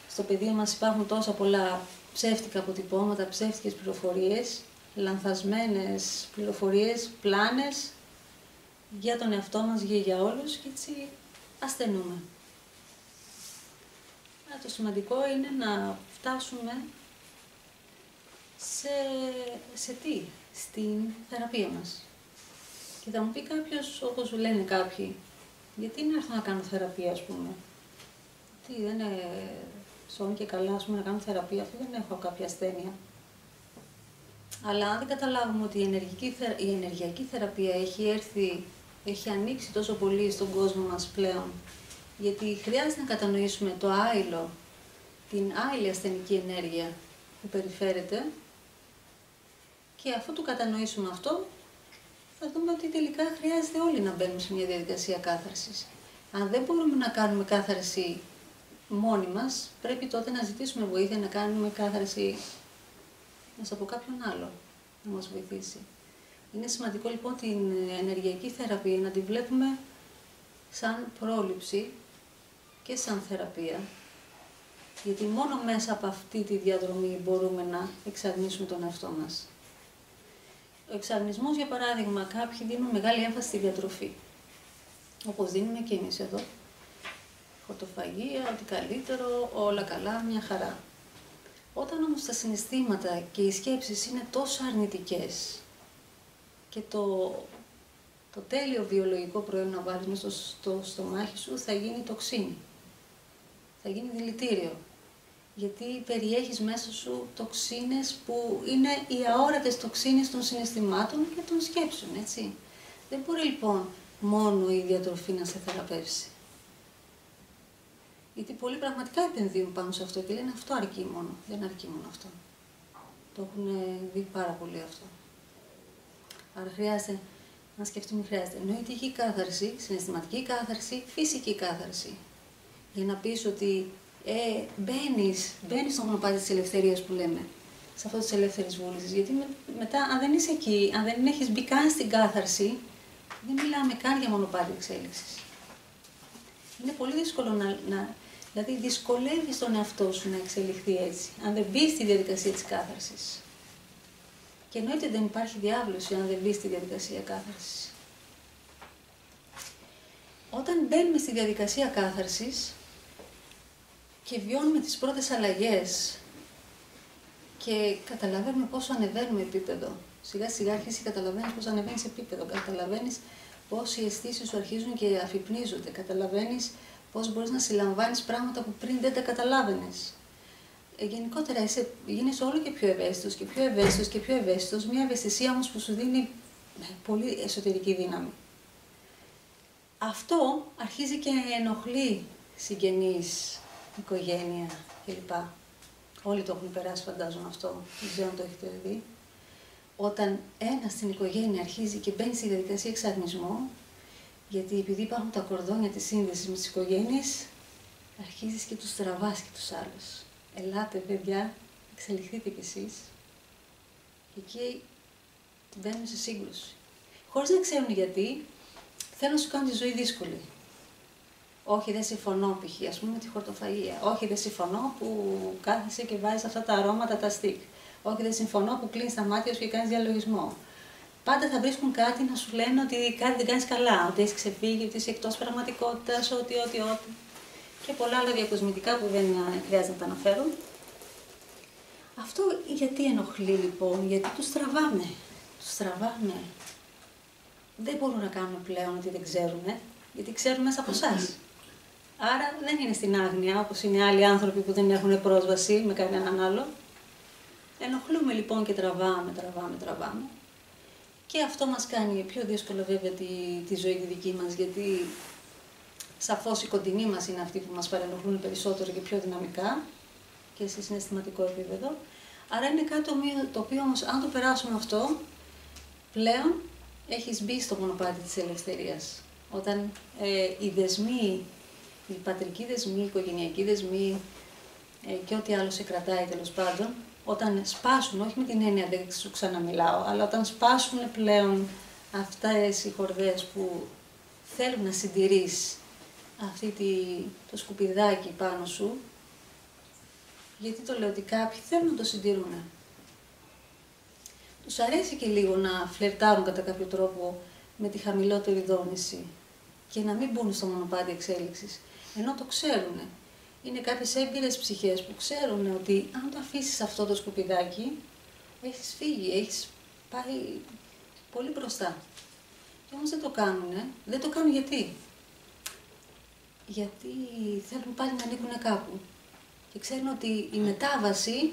στο πεδίο μας, υπάρχουν τόσα πολλά ψεύτικα αποτυπώματα, ψεύτικες πληροφορίες, λανθασμένες πληροφορίες, πλάνες για τον εαυτό μας, για όλους και έτσι ασθενούμε. Αλλά το σημαντικό είναι να φτάσουμε σε τι, στην θεραπεία μας. Και θα μου πει κάποιος, όπως λένε κάποιοι, γιατί να έρθω να κάνω θεραπεία, ας πούμε. Τι, δεν είναι σώνει και καλά, ας πούμε, να κάνω θεραπεία, αφού δεν έχω κάποια ασθένεια. Αλλά αν δεν καταλάβουμε ότι η ενεργειακή θεραπεία έχει ανοίξει τόσο πολύ στον κόσμο μας πλέον, γιατί χρειάζεται να κατανοήσουμε το άειλο, την άειλη ασθενική ενέργεια που περιφέρεται, και αφού το κατανοήσουμε αυτό, θα δούμε ότι τελικά χρειάζεται όλοι να μπαίνουμε σε μια διαδικασία κάθαρσης. Αν δεν μπορούμε να κάνουμε κάθαρση μόνοι μας, πρέπει τότε να ζητήσουμε βοήθεια, να κάνουμε κάθαρση μέσα από κάποιον άλλο να μας βοηθήσει. Είναι σημαντικό λοιπόν την ενεργειακή θεραπεία να τη βλέπουμε σαν πρόληψη και σαν θεραπεία, γιατί μόνο μέσα από αυτή τη διαδρομή μπορούμε να εξαρνήσουμε τον εαυτό μας. Ο εξαρνισμός, για παράδειγμα, κάποιοι δίνουν μεγάλη έμφαση στη διατροφή, όπως δίνουμε και εμείς εδώ. Χορτοφαγία, ό,τι καλύτερο, όλα καλά, μια χαρά. Όταν όμως τα συναισθήματα και οι σκέψεις είναι τόσο αρνητικές και το τέλειο βιολογικό προϊόν να βάλεις μέσα στο στομάχι σου θα γίνει τοξίνη, θα γίνει δηλητήριο. Γιατί περιέχεις μέσα σου τοξίνες που είναι οι αόρατες τοξίνες των συναισθημάτων και των σκέψεων, έτσι. Δεν μπορεί λοιπόν μόνο η διατροφή να σε θεραπεύσει. Γιατί πολλοί πραγματικά επενδύουν πάνω σε αυτό και λένε αυτό αρκεί μόνο, δεν αρκεί μόνο αυτό. Το έχουν δει πάρα πολύ αυτό. Άρα χρειάζεται να σκεφτούμε, χρειάζεται νοητική κάθαρση, συναισθηματική κάθαρση, φυσική κάθαρση. Για να πεις ότι μπαίνεις στο μονοπάτι της ελευθερίας που λέμε, σε αυτό της ελεύθερης βούλησης. Γιατί μετά, αν δεν είσαι εκεί, αν δεν έχεις μπει καν στην κάθαρση, δεν μιλάμε καν για μονοπάτι εξέλιξης. Είναι πολύ δύσκολο δηλαδή δυσκολεύεις τον εαυτό σου να εξελιχθεί έτσι, αν δεν μπει στη διαδικασία της κάθαρσης. Και εννοείται δεν υπάρχει διάβλωση αν δεν μπει στη διαδικασία κάθαρσης. Όταν μπαίνουμε στη διαδικασία κάθαρσης και βιώνουμε τις πρώτες αλλαγές και καταλαβαίνουμε πόσο ανεβαίνουμε επίπεδο, σιγά σιγά αρχίσει και καταλαβαίνεις πόσο ανεβαίνεις επίπεδο, καταλαβαίνεις πώς οι αισθήσεις σου αρχίζουν και αφυπνίζονται, καταλαβαίνεις πώς μπορείς να συλλαμβάνεις πράγματα που πριν δεν τα καταλάβαινες. Γενικότερα γίνεις όλο και πιο ευαίσθητος και πιο ευαίσθητος και πιο ευαίσθητος, μια ευαισθησία όμως που σου δίνει πολύ εσωτερική δύναμη. Αυτό αρχίζει και ενοχλεί συγγενείς, οικογένεια κλπ. Όλοι το έχουν περάσει, φαντάζομαι αυτό, δεν ξέρω αν το έχετε δει. Όταν ένας στην οικογένεια αρχίζει και μπαίνει στη διαδικασία εξαρνισμού, γιατί επειδή υπάρχουν τα κορδόνια της σύνδεσης με τις οικογένειες, αρχίζεις και τους τραβάς και τους άλλους. Ελάτε παιδιά, εξελιχθείτε κι εσείς. Και εκεί μπαίνουν σε σύγκρουση. Χωρίς να ξέρουν γιατί, θέλουν να σου κάνουν τη ζωή δύσκολη. Όχι, δεν συμφωνώ π.χ. ας πούμε με τη χορτοφαγία. Όχι, δεν συμφωνώ που κάθεσαι και βάζεις αυτά τα αρώματα, τα στικ. Όχι, δεν συμφωνώ που κλείνεις τα μάτια σου και κάνεις διαλογισμό. Πάντα θα βρίσκουν κάτι να σου λένε ότι κάτι δεν κάνεις καλά, ότι έχεις ξεφύγει, ότι είσαι εκτός πραγματικότητας, ότι. Και πολλά άλλα διακοσμητικά που δεν χρειάζεται να τα αναφέρω. Αυτό γιατί ενοχλεί λοιπόν, γιατί τους τραβάμε. Τους τραβάμε. Δεν μπορούν να κάνουν πλέον ότι δεν ξέρουν, γιατί ξέρουν μέσα από εσάς. Άρα δεν είναι στην άγνοια, όπως είναι άλλοι άνθρωποι που δεν έχουν πρόσβαση με κανέναν άλλο. Ενοχλούμε λοιπόν και τραβάμε. Και αυτό μας κάνει πιο δύσκολο βέβαια τη ζωή τη δική μας, γιατί σαφώς οι κοντινοί μας είναι αυτοί που μας παρενοχλούν περισσότερο και πιο δυναμικά και σε συναισθηματικό επίπεδο. Άρα είναι κάτι το οποίο όμως αν το περάσουμε αυτό, πλέον έχεις μπει στο μονοπάτι της ελευθερίας. Όταν οι δεσμοί, οι πατρικοί δεσμοί, οι οικογενειακοί δεσμοί και ό,τι άλλο σε κρατάει τέλος πάντων, όταν σπάσουν, όχι με την έννοια δεν σου ξαναμιλάω, αλλά όταν σπάσουν πλέον αυτές οι χορδές που θέλουν να συντηρείς το σκουπιδάκι πάνω σου, γιατί το λέω ότι κάποιοι θέλουν να το συντηρούν. Τους αρέσει και λίγο να φλερτάρουν κατά κάποιο τρόπο με τη χαμηλότερη δόνηση και να μην μπουν στο μονοπάτι εξέλιξης, ενώ το ξέρουν. Είναι κάποιες έμπειρες ψυχές που ξέρουν ότι αν το αφήσεις αυτό το σκουπιδάκι, έχεις φύγει, έχεις πάει πολύ μπροστά. Και όμως δεν το κάνουνε. Δεν το κάνουν γιατί. Γιατί θέλουν πάλι να ανήκουν κάπου. Και ξέρουν ότι η μετάβαση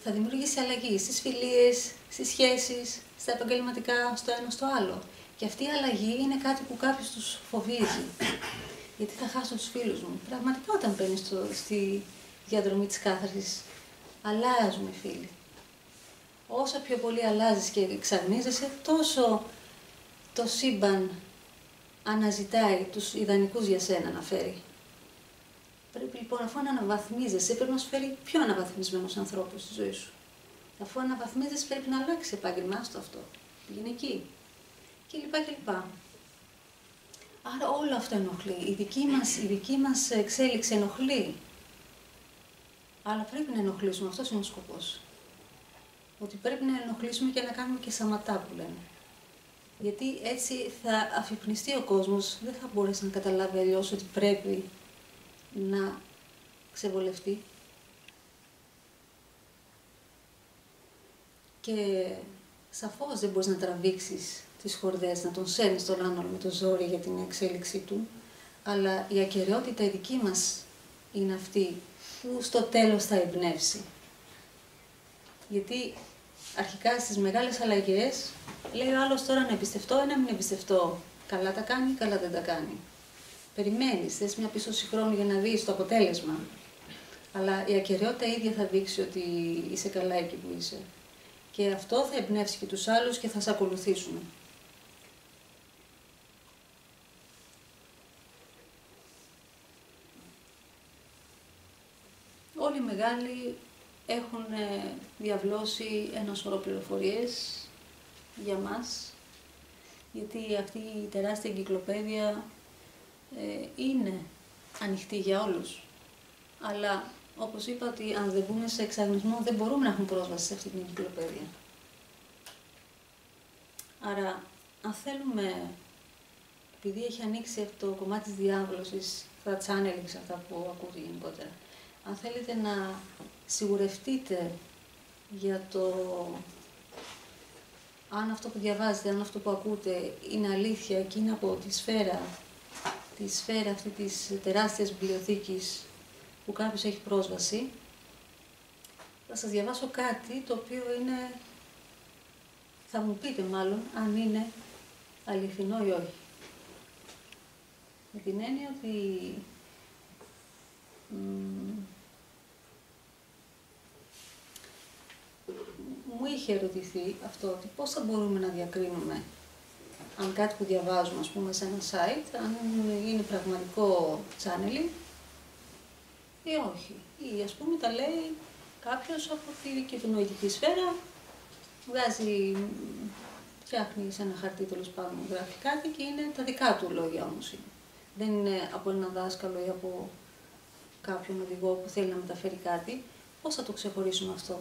θα δημιουργήσει αλλαγή στις φιλίες, στις σχέσεις, στα επαγγελματικά, στο ένα στο άλλο. Και αυτή η αλλαγή είναι κάτι που κάποιος τους φοβίζει. Γιατί θα χάσω τους φίλους μου. Πραγματικά όταν μπαίνεις στη διαδρομή της κάθαρσης, αλλάζουν οι φίλοι. Όσο πιο πολύ αλλάζεις και εξαρνίζεσαι, τόσο το σύμπαν αναζητάει τους ιδανικούς για σένα να φέρει. Πρέπει λοιπόν, αφού αναβαθμίζεσαι, πρέπει να σου φέρει πιο αναβαθμισμένους ανθρώπους στη ζωή σου. Αφού αναβαθμίζεσαι, πρέπει να αλλάξει επάγγελμά στο αυτό. Πήγαινε εκεί. κλπ. Άρα όλο αυτό ενοχλεί. Η δική μας εξέλιξη ενοχλεί. Αλλά πρέπει να ενοχλήσουμε. Αυτός είναι ο σκοπός. Ότι πρέπει να ενοχλήσουμε και να κάνουμε και σαματά που λένε. Γιατί έτσι θα αφυπνιστεί ο κόσμος, δεν θα μπορέσει να καταλάβει αλλιώς ότι πρέπει να ξεβολευτεί. Και σαφώς δεν μπορείς να τραβήξεις τις χορδές, να τον σέρνεις τον άνθρωπο με το ζόρι για την εξέλιξή του, αλλά η ακεραιότητα η δική μας είναι αυτή που στο τέλος θα εμπνεύσει. Γιατί αρχικά στις μεγάλες αλλαγές λέει ο άλλος τώρα να εμπιστευτώ ή να μην εμπιστευτώ. Καλά τα κάνει, καλά δεν τα κάνει. Περιμένεις, θες μια πίστοση χρόνου για να δεις το αποτέλεσμα. Αλλά η ακεραιότητα ίδια θα δείξει ότι είσαι καλά εκεί που είσαι. Και αυτό θα εμπνεύσει και τους άλλους και θα σε ακολουθήσουν. Όλοι οι μεγάλοι έχουν διαβλώσει ένα σωρό πληροφορίες για μας, γιατί αυτή η τεράστια εγκυκλοπαίδεια είναι ανοιχτή για όλους. Αλλά, όπως είπα, ότι αν δεν μπούμε σε εξαγνισμό, δεν μπορούμε να έχουμε πρόσβαση σε αυτή την εγκυκλοπαίδεια. Άρα, αν θέλουμε, επειδή έχει ανοίξει αυτό το κομμάτι της διάβολωσης, τα channelings αυτά που ακούτε γενικότερα, αν θέλετε να σιγουρευτείτε για το αν αυτό που διαβάζετε, αν αυτό που ακούτε είναι αλήθεια και είναι από τη σφαίρα αυτή της τεράστιας βιβλιοθήκης που κάποιος έχει πρόσβαση, θα σας διαβάσω κάτι το οποίο είναι, θα μου πείτε μάλλον, αν είναι αληθινό ή όχι. Με την έννοια ότι μου είχε ερωτηθεί αυτό, ότι πώς θα μπορούμε να διακρίνουμε αν κάτι που διαβάζουμε, ας πούμε, σε ένα site, αν είναι πραγματικό channeling ή όχι. Ή, ας πούμε, τα λέει κάποιος από τη κυβερνοητική σφαίρα, φτιάχνει σε ένα χαρτί, τέλος πάντων, γράφει κάτι και είναι τα δικά του λόγια όμως είναι. Δεν είναι από έναν δάσκαλο ή από κάποιον οδηγό που θέλει να μεταφέρει κάτι. Πώς θα το ξεχωρίσουμε αυτό?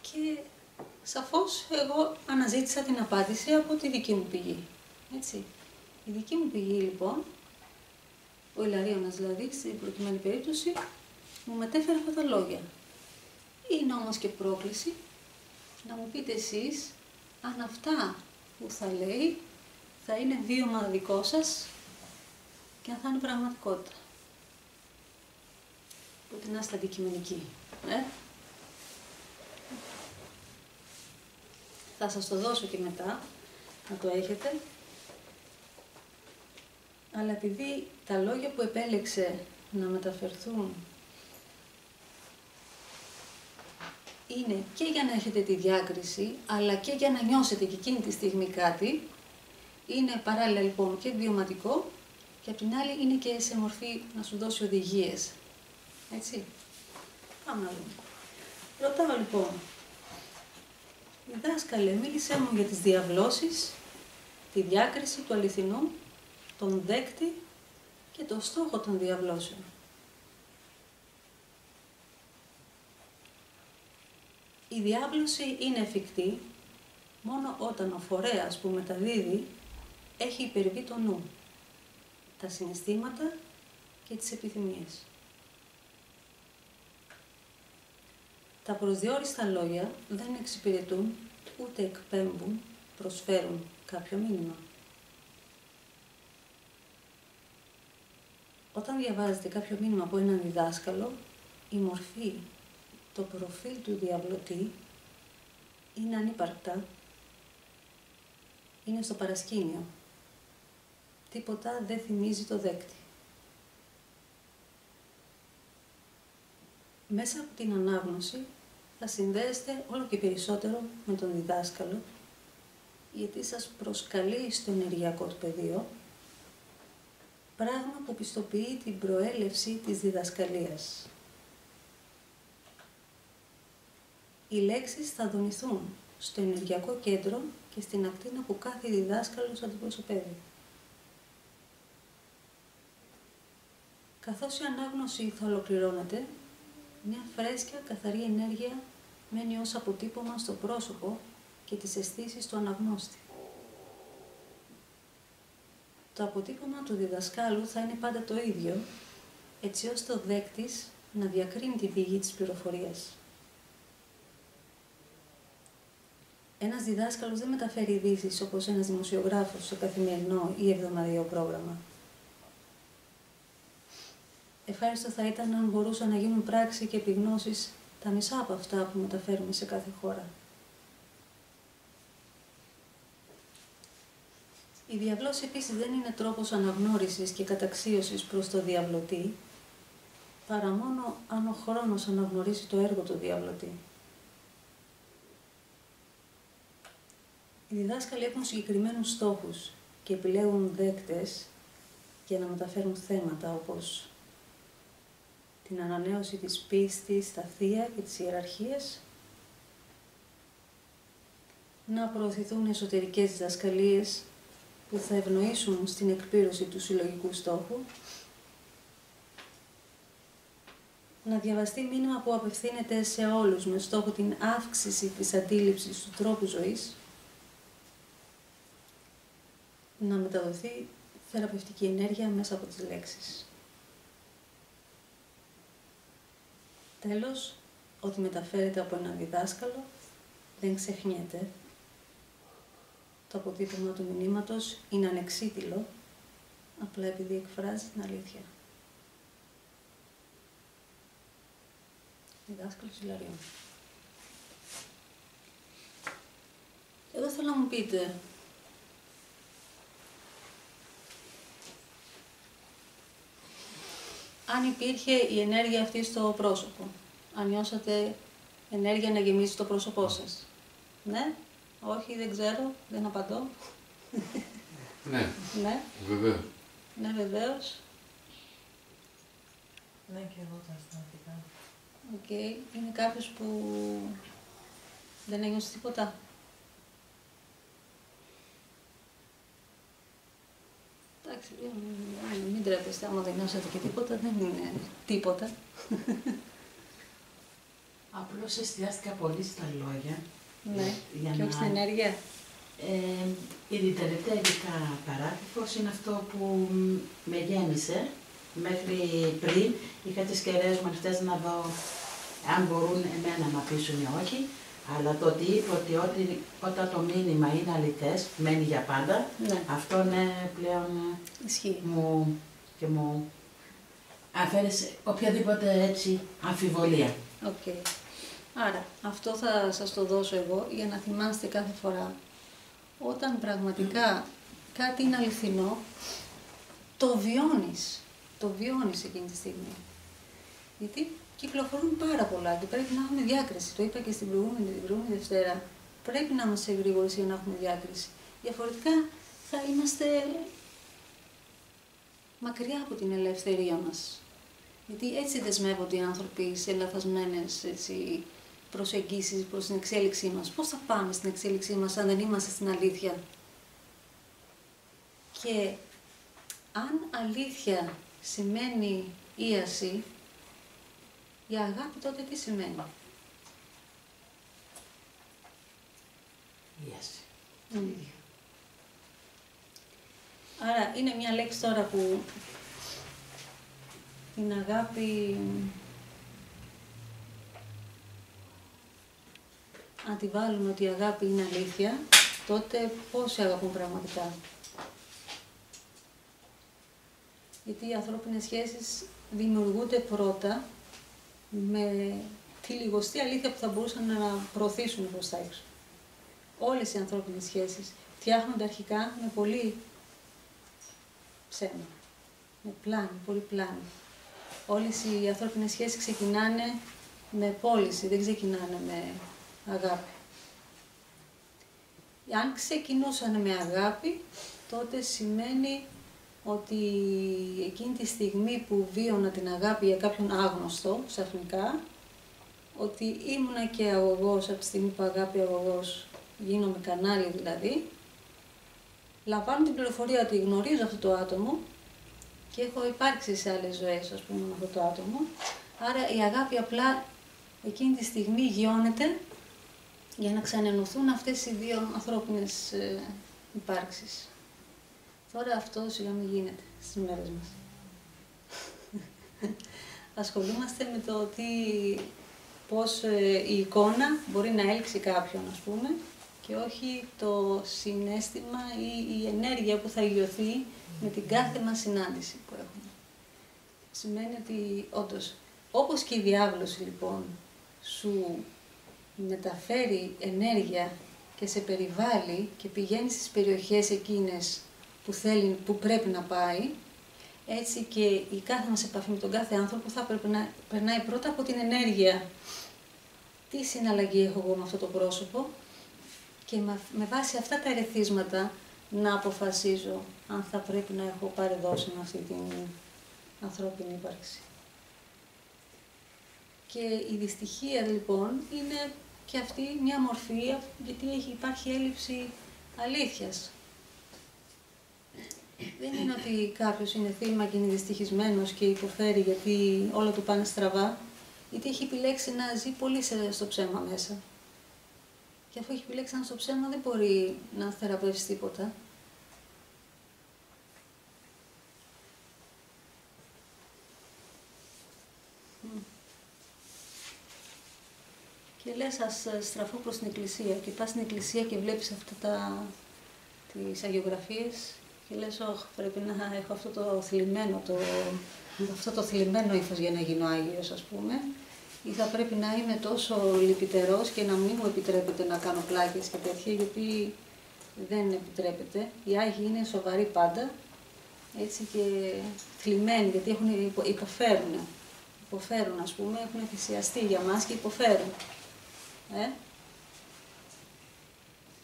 Και σαφώς εγώ αναζήτησα την απάντηση από τη δική μου πηγή. Έτσι. Η δική μου πηγή λοιπόν, ο Ιλαρίωνας δηλαδή, στην προκειμένη περίπτωση, μου μετέφερε αυτά τα λόγια. Είναι όμως και πρόκληση να μου πείτε εσείς αν αυτά που θα λέει θα είναι βίωμα δικό σας και αν θα είναι πραγματικότητα. Οπότε να είστε αντικειμενικοί. Θα σας το δώσω και μετά, να το έχετε. Αλλά επειδή τα λόγια που επέλεξε να μεταφερθούν είναι και για να έχετε τη διάκριση, αλλά και για να νιώσετε και εκείνη τη στιγμή κάτι, είναι παράλληλα λοιπόν και βιωματικό και απ' την άλλη είναι και σε μορφή να σου δώσει οδηγίες. Έτσι. Πάμε να δούμε. Ρωτάω λοιπόν, δάσκαλε, μίλησέ μου για τις διαβλώσεις, τη διάκριση του αληθινού, τον δέκτη και το στόχο των διαβλώσεων. Η διάβλωση είναι εφικτή μόνο όταν ο φορέας που μεταδίδει έχει υπερβεί το νου, τα συναισθήματα και τις επιθυμίες. Τα προσδιόριστα λόγια δεν εξυπηρετούν ούτε εκπέμπουν, προσφέρουν κάποιο μήνυμα. όταν διαβάζετε κάποιο μήνυμα από έναν διδάσκαλο, η μορφή, το προφίλ του διαβλωτή είναι ανύπαρκτα, είναι στο παρασκήνιο. Τίποτα δεν θυμίζει το δέκτη. Μέσα από την ανάγνωση θα συνδέεστε όλο και περισσότερο με τον διδάσκαλο, γιατί σας προσκαλεί στο ενεργειακό του πεδίο, πράγμα που πιστοποιεί την προέλευση της διδασκαλίας. Οι λέξεις θα δονηθούν στο ενεργειακό κέντρο και στην ακτίνα που κάθε διδάσκαλος αντιπροσωπεύει. Καθώς η ανάγνωση θα ολοκληρώνεται, μια φρέσκια, καθαρή ενέργεια μένει ως αποτύπωμα στο πρόσωπο και τις αισθήσεις του αναγνώστη. Το αποτύπωμα του διδασκάλου θα είναι πάντα το ίδιο, έτσι ώστε ο δέκτης να διακρίνει τη πηγή της πληροφορίας. Ένας διδάσκαλος δεν μεταφέρει ειδήσεις όπως ένας δημοσιογράφος σε καθημερινό ή εβδομαδιαίο πρόγραμμα. Ευχάριστο θα ήταν αν μπορούσαν να γίνουν πράξη και επιγνώσεις τα μισά από αυτά που μεταφέρουμε σε κάθε χώρα. Η διαβλώση επίσης δεν είναι τρόπος αναγνώρισης και καταξίωσης προς το διαβλωτή, παρά μόνο αν ο χρόνος αναγνωρίσει το έργο του διαβλωτή. Οι διδάσκαλοι έχουν συγκεκριμένους στόχους και επιλέγουν δέκτες για να μεταφέρουν θέματα όπως την ανανέωση της πίστης στα θεία και της ιεραρχίας, να προωθηθούν εσωτερικές διδασκαλίες που θα ευνοήσουν στην εκπλήρωση του συλλογικού στόχου, να διαβαστεί μήνυμα που απευθύνεται σε όλους με στόχο την αύξηση της αντίληψης του τρόπου ζωής, να μεταδοθεί θεραπευτική ενέργεια μέσα από τις λέξεις. Τέλος, ό,τι μεταφέρεται από έναν διδάσκαλο δεν ξεχνιέται. Το αποτύπωμα του μηνύματος είναι ανεξίτηλο, απλά επειδή εκφράζει την αλήθεια. Διδάσκαλος Ιλαριών. Εδώ θέλω να μου πείτε, αν υπήρχε η ενέργεια αυτή στο πρόσωπο, αν νιώσατε ενέργεια να γεμίσει το πρόσωπό σας. Ναι, όχι, δεν ξέρω, δεν απαντώ. Ναι, Ναι, βεβαίως. ναι, βεβαίως. Ναι, και εγώ τα αισθάνθηκα. Οκ, είναι κάποιος που δεν ένιωσε τίποτα. Εντάξει, μην τρέπεστε, άμα δεν νιώσατε και τίποτα, δεν είναι τίποτα. Απλώς εστιάστηκα πολύ στα λόγια. Ναι, για και να... όχι στην ενέργεια. Η τελευταία παράγραφος είναι αυτό που με γέμισε. Μέχρι πριν είχα τις κεραίες μου αυτές να δω αν μπορούν εμένα να πείσουν ή όχι. Αλλά το ότι είπε ότι όταν το μήνυμα είναι αληθές, μένει για πάντα, Ναι. αυτό ναι, πλέον Ισχύει. μου αφαίρεσε οποιαδήποτε έτσι αμφιβολία. Οκ. Άρα, αυτό θα σας το δώσω εγώ για να θυμάστε κάθε φορά. Όταν πραγματικά κάτι είναι αληθινό, το βιώνεις. Το βιώνεις εκείνη τη στιγμή. Γιατί κυκλοφορούν πάρα πολλά και πρέπει να έχουμε διάκριση. Το είπα και στην προηγούμενη Δευτέρα. Πρέπει να είμαστε γρήγοροι για να έχουμε διάκριση. Διαφορετικά θα είμαστε μακριά από την ελευθερία μας. Γιατί έτσι δεσμεύονται οι άνθρωποι σε λαθασμένες προσεγγίσεις προς την εξέλιξή μας. Πώς θα πάμε στην εξέλιξή μας αν δεν είμαστε στην αλήθεια? Και αν αλήθεια σημαίνει ίαση, η αγάπη τότε τι σημαίνει? Ίαση. Άρα είναι μια λέξη τώρα που την αγάπη, αν τη βάλουμε ότι η αγάπη είναι αλήθεια, τότε πόσοι αγαπούν πραγματικά? Γιατί οι ανθρώπινες σχέσεις δημιουργούνται πρώτα με τη λιγοστή αλήθεια που θα μπορούσαν να προωθήσουν προς τα έξω. Όλες οι ανθρώπινες σχέσεις φτιάχνονται αρχικά με πολύ ψέμα, με πλάνη, πολύ πλάνη. Όλες οι ανθρώπινες σχέσεις ξεκινάνε με πώληση, δεν ξεκινάνε με αγάπη. Αν ξεκινούσαν με αγάπη, τότε σημαίνει ότι εκείνη τη στιγμή που βίωνα την αγάπη για κάποιον άγνωστο, ξαφνικά, ότι ήμουνα και αγωγός, από τη στιγμή που αγάπη αγωγός, γίνομαι κανάλι δηλαδή, λαμβάνω την πληροφορία ότι γνωρίζω αυτό το άτομο και έχω υπάρξει σε άλλες ζωές, ας πούμε, με αυτό το άτομο. Άρα η αγάπη απλά εκείνη τη στιγμή γιώνεται για να ξανενωθούν αυτές οι δύο ανθρώπινες υπάρξεις. Τώρα αυτό σιγά μην γίνεται στις μέρες μας. Ασχολούμαστε με το πώς η εικόνα μπορεί να έλξει κάποιον, ας πούμε, και όχι το συναίσθημα ή η ενέργεια που θα γιωθεί με την κάθε μας συνάντηση που έχουμε. Σημαίνει ότι όντως, όπως και η διάβολος λοιπόν σου μεταφέρει ενέργεια και σε περιβάλλει και πηγαίνει στις περιοχές εκείνες που πρέπει να πάει, έτσι και η κάθε μας επαφή με τον κάθε άνθρωπο θα πρέπει να περνάει πρώτα από την ενέργεια. Τι συναλλαγή έχω εγώ με αυτό το πρόσωπο και με βάση αυτά τα ερεθίσματα να αποφασίζω αν θα πρέπει να έχω παρεδώσει με αυτή την ανθρώπινη ύπαρξη. Και η δυστυχία λοιπόν είναι και αυτή μια μορφή, γιατί υπάρχει έλλειψη αλήθειας. Δεν είναι ότι κάποιος είναι θύμα και είναι δυστυχισμένος και υποφέρει γιατί όλα του πάνε στραβά, γιατί έχει επιλέξει να ζει πολύ στο ψέμα μέσα. Και αφού έχει επιλέξει να είναι στο ψέμα δεν μπορεί να θεραπεύσει τίποτα. Και λες, ας στραφώ προς την Εκκλησία. Και πας στην Εκκλησία και βλέπεις τις αγιογραφίες και λες, πρέπει να έχω αυτό το θλιμμένο ύφος για να γίνω Άγιος, ας πούμε. Ή θα πρέπει να είμαι τόσο λυπητερός και να μην μου επιτρέπεται να κάνω πλάκες και τέτοια, γιατί δεν επιτρέπεται. Οι Άγιοι είναι σοβαροί πάντα, έτσι, και θλιμμένοι, γιατί υποφέρουν, ας πούμε, έχουν θυσιαστεί για μας και υποφέρουν.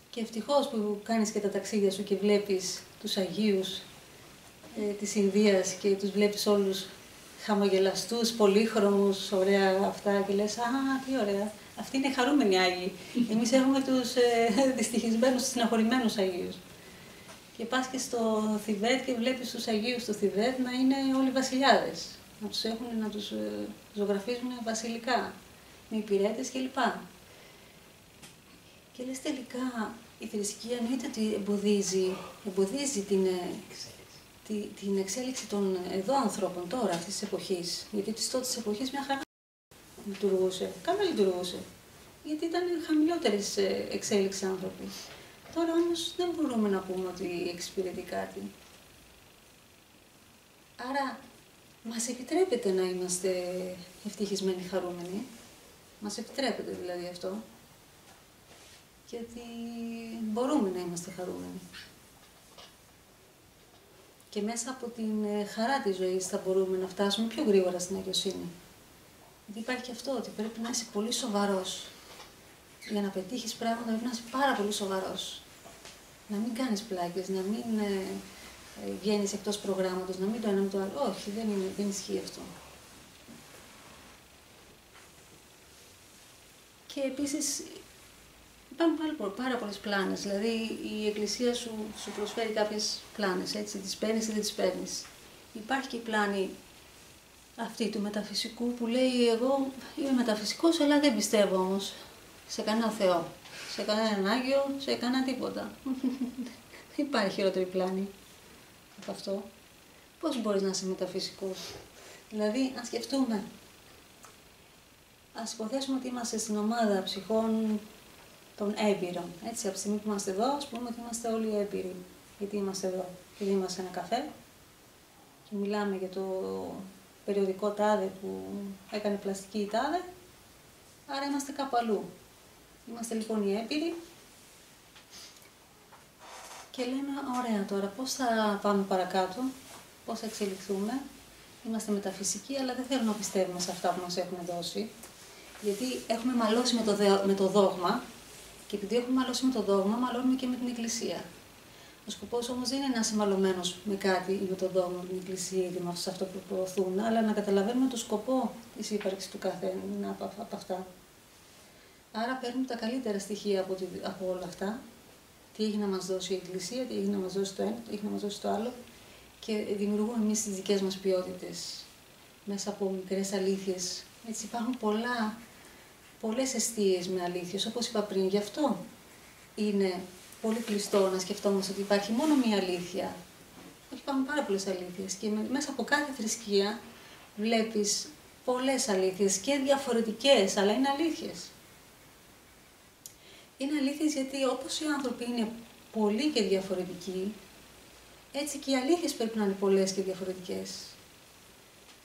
Και ευτυχώς που κάνεις και τα ταξίδια σου και βλέπεις τους Αγίους της Ινδίας και τους βλέπεις όλους χαμογελαστούς, πολύχρωμους, ωραία αυτά και λες, τι ωραία, αυτοί είναι χαρούμενοι Άγιοι. Εμείς έχουμε τους δυστυχισμένους, τους συναχωρημένους Αγίους. Και πας και στο Θιβέτ και βλέπεις τους Αγίους του Θιβέτ να είναι όλοι βασιλιάδες, να τους ζωγραφίζουν βασιλικά, με υπηρέτες κλπ. Και λες τελικά η θρησκεία εννοείται ότι εμποδίζει την εξέλιξη των εδώ ανθρώπων τώρα, αυτής της εποχής. Γιατί της τότε της εποχής μια χαρά λειτουργούσε, καλά λειτουργούσε. Γιατί ήταν χαμηλότερης εξέλιξης άνθρωποι. Τώρα όμως δεν μπορούμε να πούμε ότι εξυπηρετεί κάτι. Άρα μας επιτρέπεται να είμαστε ευτυχισμένοι, χαρούμενοι. Μας επιτρέπεται δηλαδή αυτό. Γιατί μπορούμε να είμαστε χαρούμενοι. Και μέσα από την χαρά της ζωής θα μπορούμε να φτάσουμε πιο γρήγορα στην αγιοσύνη. Γιατί υπάρχει και αυτό, ότι πρέπει να είσαι πολύ σοβαρός. Για να πετύχεις πράγματα πρέπει να είσαι πάρα πολύ σοβαρός. Να μην κάνεις πλάκες, να μην βγαίνεις εκτός προγράμματος, να μην το ένα με το άλλο. Όχι, δεν ισχύει αυτό. Και επίσης υπάρχουν πάρα πολλές πλάνες, δηλαδή η Εκκλησία σου προσφέρει κάποιες πλάνες, έτσι, τις παίρνεις ή δεν τις παίρνεις. Υπάρχει και η πλάνη αυτή του μεταφυσικού που λέει εγώ είμαι μεταφυσικός αλλά δεν πιστεύω όμως σε κανένα Θεό, σε κανέναν Άγιο, σε κανένα τίποτα. Δεν υπάρχει χειρότερη πλάνη από αυτό. Πώς μπορείς να είσαι μεταφυσικός? Δηλαδή, αν σκεφτούμε, ας υποθέσουμε ότι είμαστε στην ομάδα ψυχών των έμπειρων. Έτσι, από τη στιγμή που είμαστε εδώ, ας πούμε ότι είμαστε όλοι έμπειροι. Γιατί είμαστε εδώ? Γιατί είμαστε ένα καφέ και μιλάμε για το περιοδικό τάδε που έκανε πλαστική η τάδε, άρα είμαστε κάπου αλλού. Είμαστε λοιπόν οι έπειροι και λέμε, ωραία τώρα, πώς θα πάμε παρακάτω, πώς θα εξελιχθούμε. Είμαστε μεταφυσικοί, αλλά δεν θέλουμε να πιστεύουμε σε αυτά που μας έχουν δώσει, γιατί έχουμε μαλώσει με το δόγμα και επειδή έχουμε μαλώσει με το δόγμα, μαλώνουμε και με την Εκκλησία. Ο σκοπός όμως δεν είναι να είσαι μαλωμένος με κάτι ή με το δόγμα, με την Εκκλησία ή με αυτό που προωθούν, αλλά να καταλαβαίνουμε το σκοπό της ύπαρξης του καθένα από αυτά. Άρα παίρνουμε τα καλύτερα στοιχεία από όλα αυτά, τι έχει να μας δώσει η Εκκλησία, τι έχει να μας δώσει το ένα, τι έχει να μας δώσει το άλλο και δημιουργούμε εμείς τις δικές μας ποιότητες μέσα από μικρές αλήθειες. Έτσι υπάρχουν πολλές εστίες με αλήθειες, όπως είπα πριν, γι' αυτό είναι πολύ κλειστό να σκεφτόμαστε ότι υπάρχει μόνο μία αλήθεια. Όχι, υπάρχουν πάρα πολλές αλήθειες και μέσα από κάθε θρησκεία βλέπεις πολλές αλήθειες και διαφορετικές, αλλά είναι αλήθειες. Είναι αλήθειες γιατί όπως οι άνθρωποι είναι πολλοί και διαφορετικοί, έτσι και οι αλήθειες πρέπει να είναι πολλές και διαφορετικές.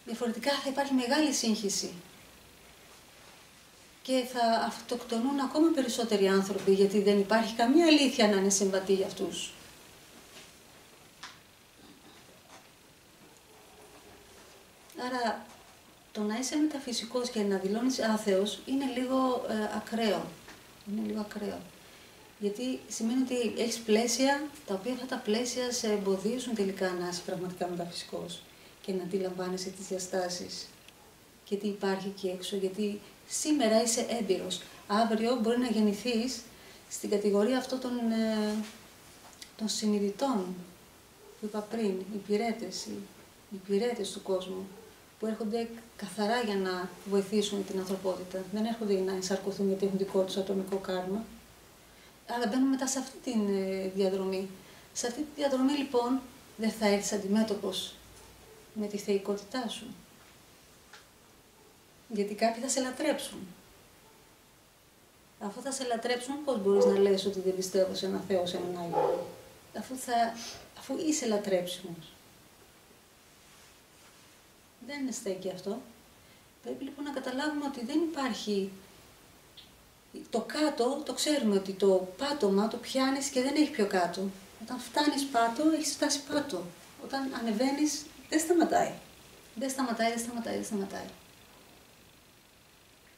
Διαφορετικά θα υπάρχει μεγάλη σύγχυση και θα αυτοκτονούν ακόμα περισσότεροι άνθρωποι, γιατί δεν υπάρχει καμία αλήθεια να είναι συμβατή για αυτούς. Άρα, το να είσαι μεταφυσικός και να δηλώνεις άθεος είναι λίγο ακραίο. Είναι λίγο ακραίο. Γιατί σημαίνει ότι έχεις πλαίσια, τα οποία αυτά τα πλαίσια σε εμποδίζουν τελικά να είσαι πραγματικά μεταφυσικός και να αντιλαμβάνεσαι τις διαστάσεις και τι υπάρχει εκεί έξω, γιατί σήμερα είσαι έμπειρος. Αύριο μπορεί να γεννηθείς στην κατηγορία αυτών των συνειδητών που είπα πριν, οι υπηρέτες του κόσμου, που έρχονται καθαρά για να βοηθήσουν την ανθρωπότητα. Δεν έρχονται για να ενσαρκωθούν γιατί έχουν δικό τους ατομικό κάρμα. Άρα μπαίνουν μετά σε αυτή τη διαδρομή. Σε αυτή τη διαδρομή λοιπόν δεν θα έρθεις αντιμέτωπος με τη θεϊκότητά σου. Γιατί κάποιοι θα σε λατρέψουν. Αφού θα σε λατρέψουν, πώς μπορείς να λες ότι δεν πιστεύω σε ένα Θεό, σε έναν Άγιο, αφού είσαι λατρέψιμος. Δεν στέκει αυτό. Πρέπει λοιπόν να καταλάβουμε ότι δεν υπάρχει. Το κάτω, το ξέρουμε ότι το πάτωμα το πιάνεις και δεν έχει πιο κάτω. Όταν φτάνεις πάτω, έχεις φτάσει πάτω. Όταν ανεβαίνεις, δεν σταματάει. Δεν σταματάει.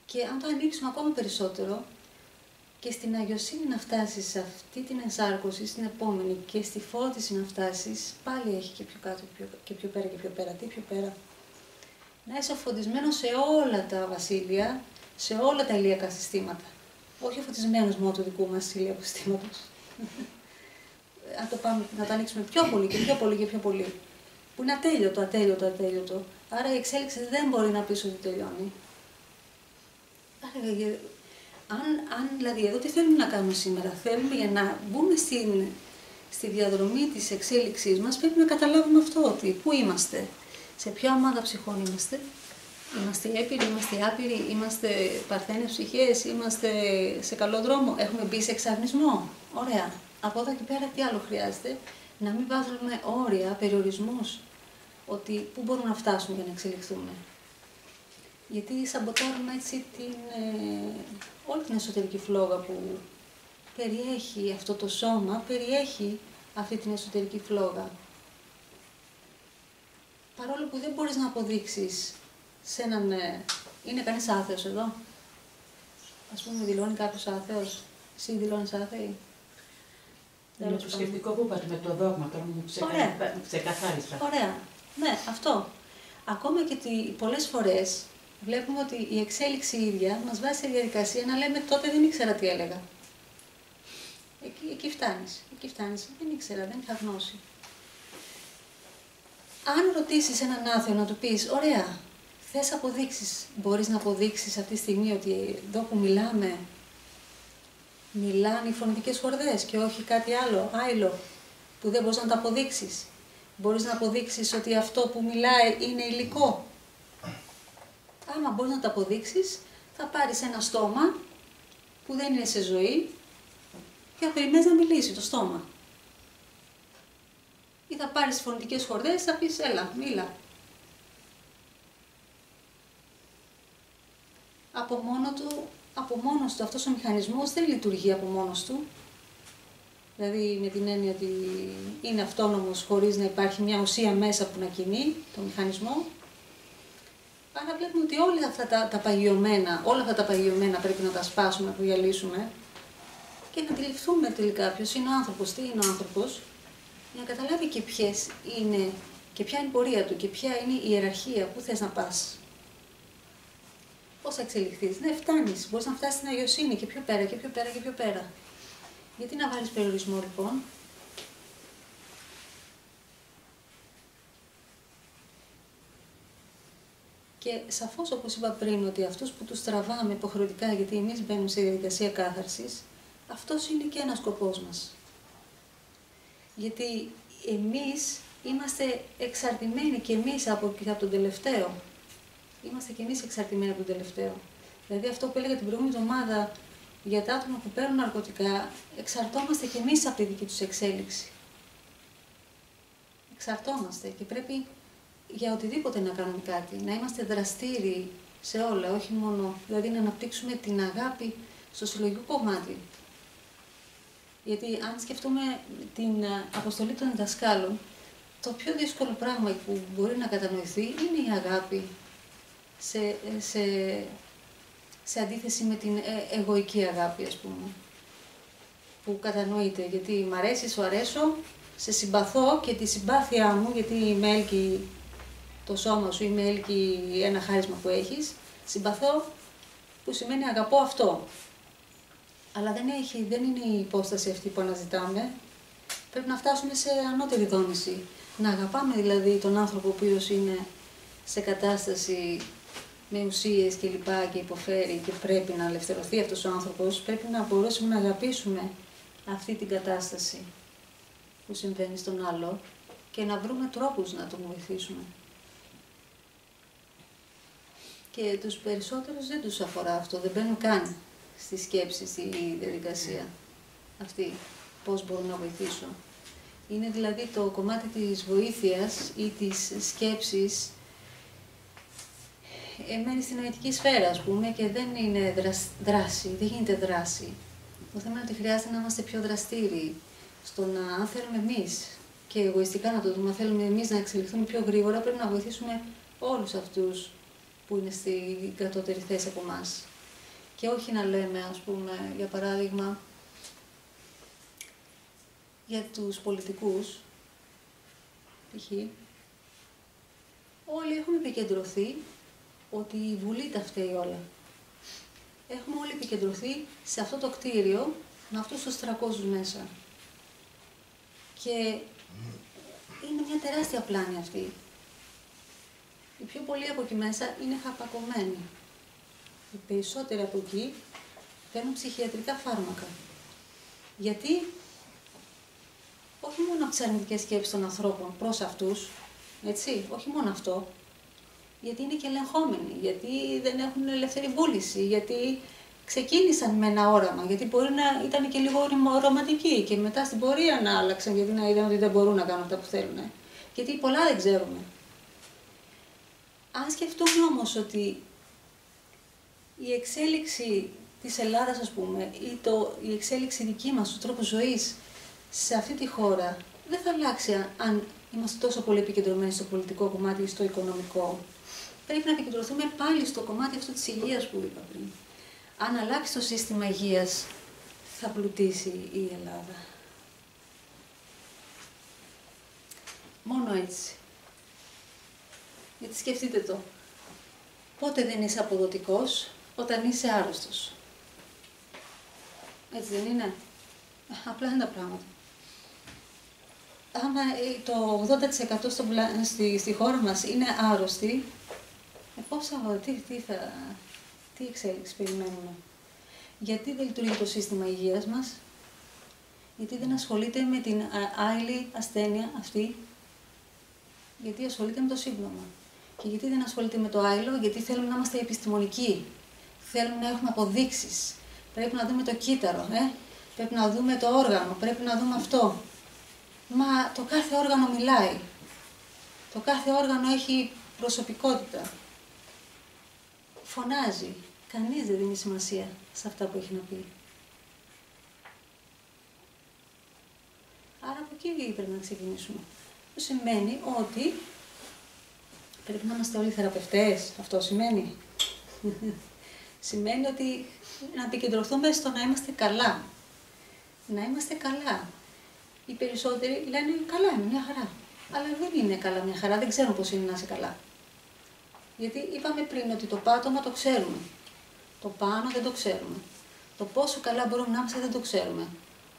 Και αν το ανοίξουμε ακόμα περισσότερο και στην αγιοσύνη να φτάσεις σε αυτή την ενσάρκωση, στην επόμενη και στη φώτιση να φτάσεις, πάλι έχει και πιο κάτω και πιο πέρα και πιο πέρα. Τι πιο πέρα? Να είσαι φωτισμένος σε όλα τα βασίλεια, σε όλα τα ηλιακά συστήματα. Όχι φωτισμένος μόνο του δικού μας ηλιακού συστήματος. Αν το πάμε να το ανοίξουμε πιο πολύ και πιο πολύ και πιο πολύ. Που είναι ατέλειωτο. Άρα η εξέλιξη δεν μπορεί να πεις ότι τελειώνει. Αν δηλαδή εδώ τι θέλουμε να κάνουμε σήμερα? Θέλουμε για να μπούμε στη διαδρομή της εξέλιξής μας, πρέπει να καταλάβουμε αυτό, ότι πού είμαστε, σε ποια ομάδα ψυχών είμαστε. Είμαστε έπειροι, είμαστε άπειροι, είμαστε παρθένες ψυχές, είμαστε σε καλό δρόμο, έχουμε μπει σε εξαγνισμό. Ωραία. Από εδώ και πέρα τι άλλο χρειάζεται? Να μην βάζουμε όρια, περιορισμούς, ότι πού μπορούμε να φτάσουμε για να εξελιχθούμε. Γιατί σαμποτάρουμε έτσι όλη την εσωτερική φλόγα που περιέχει αυτό το σώμα, περιέχει αυτή την εσωτερική φλόγα. Παρόλο που δεν μπορείς να αποδείξεις σε έναν... Είναι κανείς άθεος εδώ? Ας πούμε, δηλώνει κάποιος άθεος? Εσύ δηλώνεις άθεοι? Με το σκεπτικό που είπατε, με το δόγμα, τώρα μου ξεκαθάρισα. Ωραία. Ναι, αυτό. Ακόμα και ότι πολλές φορές βλέπουμε ότι η εξέλιξη ίδια μας βάζει σε διαδικασία να λέμε τότε δεν ήξερα τι έλεγα. Εκεί φτάνεις. Δεν ήξερα, δεν είχα γνώση. Αν ρωτήσεις έναν άθεο να του πεις, ωραία, θες αποδείξεις, μπορείς να αποδείξεις αυτή τη στιγμή ότι εδώ που μιλάνε οι φωνητικές χορδές και όχι κάτι άλλο που δεν μπορείς να το αποδείξεις. Μπορείς να αποδείξεις ότι αυτό που μιλάει είναι υλικό. Άμα μπορείς να το αποδείξεις, θα πάρεις ένα στόμα που δεν είναι σε ζωή και θα περιμένεις να μιλήσει το στόμα. Ή θα πάρεις τις φωνητικές χορδές, θα πεις έλα, μίλα. Από μόνος του αυτός ο μηχανισμός δεν λειτουργεί από μόνος του. Δηλαδή με την έννοια ότι είναι αυτόνομος χωρίς να υπάρχει μια ουσία μέσα που να κινεί το μηχανισμό. Άρα βλέπουμε ότι όλα αυτά τα παγιωμένα πρέπει να τα σπάσουμε, να το διαλύσουμε και να αντιληφθούμε τελικά ποιος είναι ο άνθρωπος, τι είναι ο άνθρωπος, για να καταλάβει και ποιες είναι και ποια είναι η πορεία του και ποια είναι η ιεραρχία, πού θες να πας. Πώς θα εξελιχθείς. Ναι, φτάνεις. Μπορείς να φτάσεις στην αγιοσύνη και πιο πέρα και πιο πέρα και πιο πέρα. Γιατί να βάλεις περιορισμό λοιπόν. Και σαφώς, όπως είπα πριν, ότι αυτούς που τους τραβάμε υποχρεωτικά, γιατί εμείς μπαίνουμε σε διαδικασία κάθαρσης, αυτός είναι και ένας σκοπός μας. Γιατί εμείς είμαστε εξαρτημένοι και εμείς από τον τελευταίο. Είμαστε και εμείς εξαρτημένοι από τον τελευταίο. Δηλαδή αυτό που έλεγα την προηγούμενη εβδομάδα για τα άτομα που παίρνουν ναρκωτικά, εξαρτώμαστε και εμείς από τη δική τους εξέλιξη. Εξαρτώμαστε και πρέπει για οτιδήποτε να κάνουμε κάτι, να είμαστε δραστήριοι σε όλα, όχι μόνο, δηλαδή να αναπτύξουμε την αγάπη στο συλλογικό κομμάτι. Γιατί αν σκεφτούμε την αποστολή των διδασκάλων, το πιο δύσκολο πράγμα που μπορεί να κατανοηθεί είναι η αγάπη σε αντίθεση με την εγωική αγάπη, ας πούμε, που κατανοείται, γιατί μ' αρέσει, σου αρέσω, σε συμπαθώ και τη συμπάθειά μου, γιατί με έλκει το σώμα σου ή με έλκει ένα χάρισμα που έχεις, συμπαθώ, που σημαίνει αγαπώ αυτό. Αλλά δεν είναι η υπόσταση αυτή που αναζητάμε. Πρέπει να φτάσουμε σε ανώτερη δόνηση. Να αγαπάμε δηλαδή τον άνθρωπο ο οποίος είναι σε κατάσταση με ουσίες και λοιπά και υποφέρει και πρέπει να ελευθερωθεί αυτός ο άνθρωπος. Πρέπει να μπορέσουμε να αγαπήσουμε αυτή την κατάσταση που συμβαίνει στον άλλο και να βρούμε τρόπους να τον βοηθήσουμε. Και τους περισσότερους δεν τους αφορά αυτό, δεν μπαίνουν καν στη σκέψη, στη διαδικασία αυτή, πώς μπορούν να βοηθήσουν. Είναι δηλαδή το κομμάτι της βοήθειας ή της σκέψης μένει στην νοητική σφαίρα, ας πούμε, και δεν είναι δράση, δεν γίνεται δράση. Το θέμα είναι ότι χρειάζεται να είμαστε πιο δραστήριοι στο να, αν θέλουμε εμείς και εγωιστικά να το δούμε, αν θέλουμε εμείς να εξελιχθούμε πιο γρήγορα, πρέπει να βοηθήσουμε όλους αυτούς που είναι στην κατώτερη θέση από εμάς. Και όχι να λέμε, ας πούμε, για παράδειγμα, για τους πολιτικούς, π.χ. όλοι έχουμε επικεντρωθεί ότι η Βουλή τα φταίει όλα. Έχουμε όλοι επικεντρωθεί σε αυτό το κτίριο, με αυτούς τους 300 μέσα. Και είναι μια τεράστια πλάνη αυτή. Οι πιο πολλοί από εκεί μέσα είναι χαρπακωμένοι. Οι περισσότεροι από εκεί παίρνουν ψυχιατρικά φάρμακα. Γιατί, όχι μόνο από τις αρνητικές σκέψεις των ανθρώπων προς αυτούς, έτσι, όχι μόνο αυτό, γιατί είναι και ελεγχόμενοι, γιατί δεν έχουν ελεύθερη βούληση, γιατί ξεκίνησαν με ένα όραμα, γιατί μπορεί να ήταν και λίγο ρομαντικοί και μετά στην πορεία να άλλαξαν, γιατί να είδαν ότι δεν μπορούν να κάνουν αυτά που θέλουν. Γιατί πολλά δεν ξέρουμε. Αν σκεφτούμε όμως ότι η εξέλιξη της Ελλάδας, ας πούμε, ή η εξέλιξη δική μας, του τρόπου ζωής σε αυτή τη χώρα, δεν θα αλλάξει αν είμαστε τόσο πολύ επικεντρωμένοι στο πολιτικό κομμάτι ή στο οικονομικό. Πρέπει να επικεντρωθούμε πάλι στο κομμάτι αυτό της υγείας που είπα πριν. Αν αλλάξει το σύστημα υγείας, θα πλουτίσει η Ελλάδα. Μόνο έτσι. Γιατί σκεφτείτε το. Πότε δεν είσαι αποδοτικός, όταν είσαι άρρωστος. Έτσι δεν είναι. Απλά είναι τα πράγματα. Άμα το 80% στη χώρα μας είναι άρρωστοι, τι εξέλιξη περιμένουμε. Γιατί δεν λειτουργεί το σύστημα υγείας μας, γιατί δεν ασχολείται με την άειλη ασθένεια αυτή, γιατί ασχολείται με το σύμπτωμα. Και γιατί δεν ασχολείται με το άειλο, γιατί θέλουμε να είμαστε επιστημονικοί. Θέλουμε να έχουμε Μα το κάθε όργανο μιλάει. Το κάθε όργανο έχει προσωπικότητα. Φωνάζει. Κανείς δεν δίνει σημασία σε αυτά που έχει να πει. Άρα από εκεί πρέπει να ξεκινήσουμε. Αυτό σημαίνει ότι πρέπει να είμαστε όλοι θεραπευτές. Αυτό σημαίνει. Σημαίνει ότι να επικεντρωθούμε στο να είμαστε καλά. Να είμαστε καλά. Οι περισσότεροι λένε καλά είναι, μια χαρά. Αλλά δεν είναι καλά μια χαρά, δεν ξέρουν πώς είναι να είσαι καλά. Γιατί είπαμε πριν ότι το πάτωμα το ξέρουμε. Το πάνω δεν το ξέρουμε. Το πόσο καλά μπορούμε να είμαστε δεν το ξέρουμε.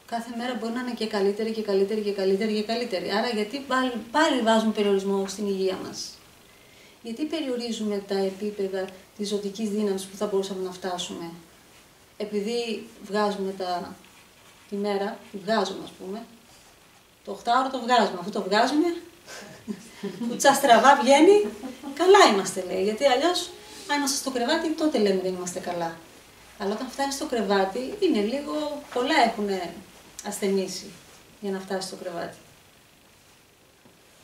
Κάθε μέρα μπορεί να είναι και καλύτερη και καλύτερη και καλύτερη και καλύτερη. Άρα γιατί πάλι βάζουμε περιορισμό στην υγεία μας. Γιατί περιορίζουμε τα επίπεδα της ζωτικής δύναμης που θα μπορούσαμε να φτάσουμε. Επειδή βγάζουμε τη μέρα, βγάζουμε ας πούμε, το 8ωρο το βγάζουμε. Αφού το βγάζουμε, κουτσά στραβά βγαίνει, καλά είμαστε λέει. Γιατί αλλιώς, αν είμαστε στο κρεβάτι, τότε λέμε δεν είμαστε καλά. Αλλά όταν φτάνει στο κρεβάτι, είναι λίγο, πολλά έχουν ασθενήσει για να φτάσει στο κρεβάτι.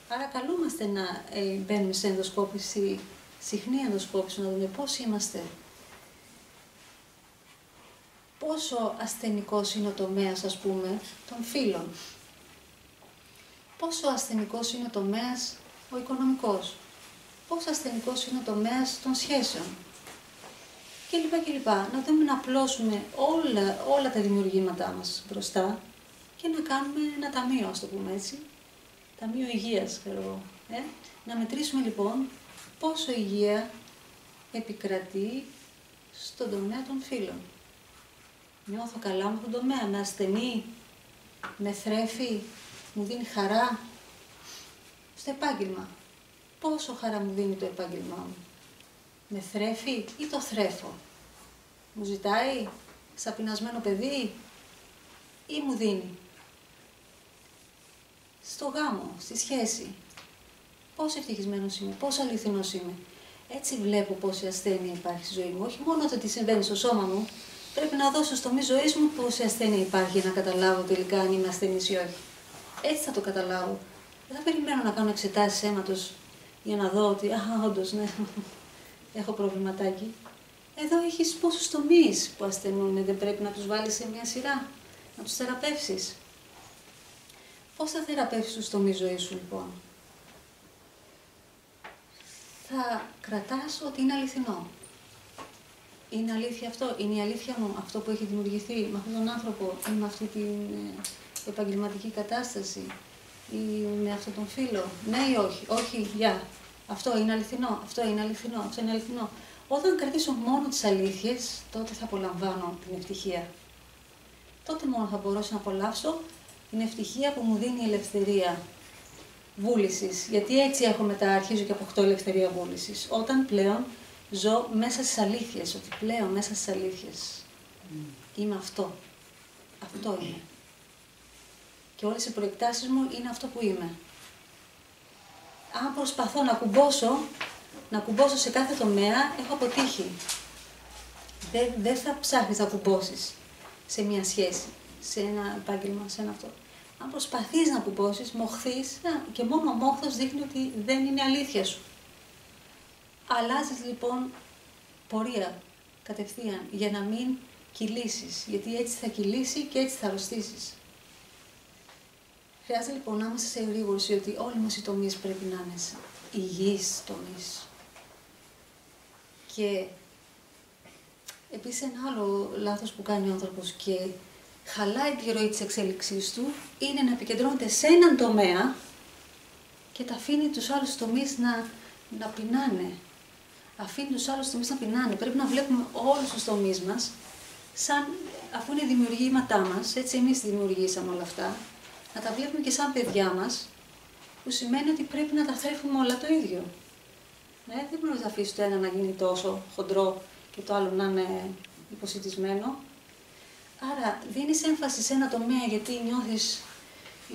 Άρα καλούμαστε να μπαίνουμε σε ενδοσκόπηση, συχνή ενδοσκόπηση, να δούμε πώς είμαστε. Πόσο ασθενικός είναι ο τομέας, ας πούμε, των φύλων. Πόσο ασθενικός είναι ο τομέας ο οικονομικός. Πόσο ασθενικός είναι ο τομέας των σχέσεων. Και λοιπά. Να δούμε να απλώσουμε όλα τα δημιουργήματά μας μπροστά και να κάνουμε ένα ταμείο, ας το πούμε έτσι. Ταμείο υγείας, ξέρω εγώ. Να μετρήσουμε λοιπόν πόσο υγεία επικρατεί στον τομέα των φύλων. Νιώθω καλά με τον τομέα, με ασθενή, με θρέφει, μου δίνει χαρά. Στο επάγγελμα. Πόσο χαρά μου δίνει το επάγγελμά μου. Με θρέφει ή το θρέφω. Μου ζητάει σαπινασμένο παιδί ή μου δίνει. Στο γάμο, στη σχέση. Πόσο ευτυχισμένος είμαι, πόσο αληθινός είμαι. Έτσι βλέπω πόση ασθένεια υπάρχει στη ζωή μου. Όχι μόνο το τι συμβαίνει στο σώμα μου, πρέπει να δώσω στο τομέα ζωής μου πόση ασθένεια υπάρχει για να καταλάβω τελικά αν είμαι ασθενής ή όχι. Έτσι θα το καταλάβω. Δεν θα περιμένω να κάνω εξετάσεις αίματος για να δω ότι, όντως, ναι, έχω προβληματάκι. Εδώ έχεις πόσους τομείς που ασθενούν, δεν πρέπει να τους βάλεις σε μια σειρά, να τους θεραπεύσεις. Πώς θα θεραπεύσεις τους τομείς ζωής σου, λοιπόν. Θα κρατάς ότι είναι αληθινό. Είναι αλήθεια αυτό, είναι η αλήθεια μου, αυτό που έχει δημιουργηθεί με αυτόν τον άνθρωπο ή με αυτή την επαγγελματική κατάσταση ή με αυτόν τον φίλο. Ναι ή όχι, όχι, γεια. Αυτό είναι αληθινό, αυτό είναι αληθινό, αυτό είναι αληθινό. Όταν κρατήσω μόνο τις αλήθειες, τότε θα απολαμβάνω την ευτυχία. Τότε μόνο θα μπορέσω να απολαύσω την ευτυχία που μου δίνει η ελευθερία βούλησης. Γιατί έτσι έχω μετά, αρχίζω και αποκτώ ελευθερία βούλησης. Όταν πλέον ζω μέσα στις αλήθειες, ότι πλέον μέσα στις αλήθειες είμαι αυτό. Αυτό είμαι. Και όλες οι προεκτάσεις μου είναι αυτό που είμαι. Αν προσπαθώ να κουμπώσω σε κάθε τομέα, έχω αποτύχει. Δεν θα ψάχνεις να κουμπώσεις σε μια σχέση, σε ένα επάγγελμα, σε ένα αυτό. Αν προσπαθείς να κουμπώσεις, μοχθείς και μόνο ο μόχθος δείχνει ότι δεν είναι αλήθεια σου. Αλλάζεις λοιπόν πορεία κατευθείαν για να μην κυλήσεις, γιατί έτσι θα κυλήσει και έτσι θα αρρωστήσεις. Χρειάζεται λοιπόν να είμαστε σε εγρήγορση ότι όλοι μας οι τομείς πρέπει να είναι υγιείς τομείς. Και επίσης ένα άλλο λάθος που κάνει ο άνθρωπος και χαλάει τη ροή της εξέλιξής του είναι να επικεντρώνεται σε έναν τομέα και τα αφήνει τους άλλους τομείς να πεινάνε. Αφήνει τους άλλους τομείς να πεινάνε. Πρέπει να βλέπουμε όλους τους τομείς μας σαν, αφού είναι δημιουργήματά μας, έτσι εμείς δημιουργήσαμε όλα αυτά, να τα βλέπουμε και σαν παιδιά μας, που σημαίνει ότι πρέπει να τα θρέφουμε όλα το ίδιο. Δεν μπορείς να αφήσεις το ένα να γίνει τόσο χοντρό και το άλλο να είναι υποσιτισμένο. Άρα δίνεις έμφαση σε ένα τομέα γιατί νιώθεις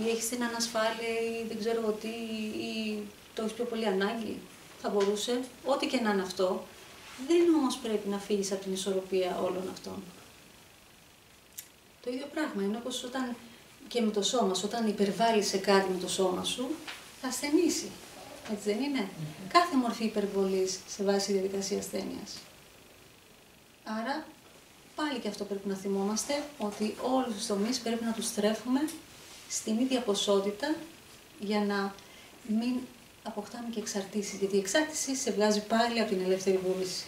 ή έχεις την ανασφάλεια ή δεν ξέρω εγώ τι ή το έχεις πιο πολύ ανάγκη. Θα μπορούσε, ό,τι και να είναι αυτό, δεν όμως πρέπει να φύγεις από την ισορροπία όλων αυτών. Το ίδιο πράγμα είναι όπως όταν και με το σώμα σου. Όταν υπερβάλλεις σε κάτι με το σώμα σου, θα ασθενήσει. Έτσι δεν είναι? Κάθε μορφή υπερβολής σε βάση διαδικασία ασθένειας. Άρα, πάλι και αυτό πρέπει να θυμόμαστε, ότι όλους τους τομείς πρέπει να τους στρέφουμε στην ίδια ποσότητα για να μην αποκτάμε και εξαρτήσεις. Γιατί η εξάρτηση σε βγάζει πάλι από την ελεύθερη βούληση.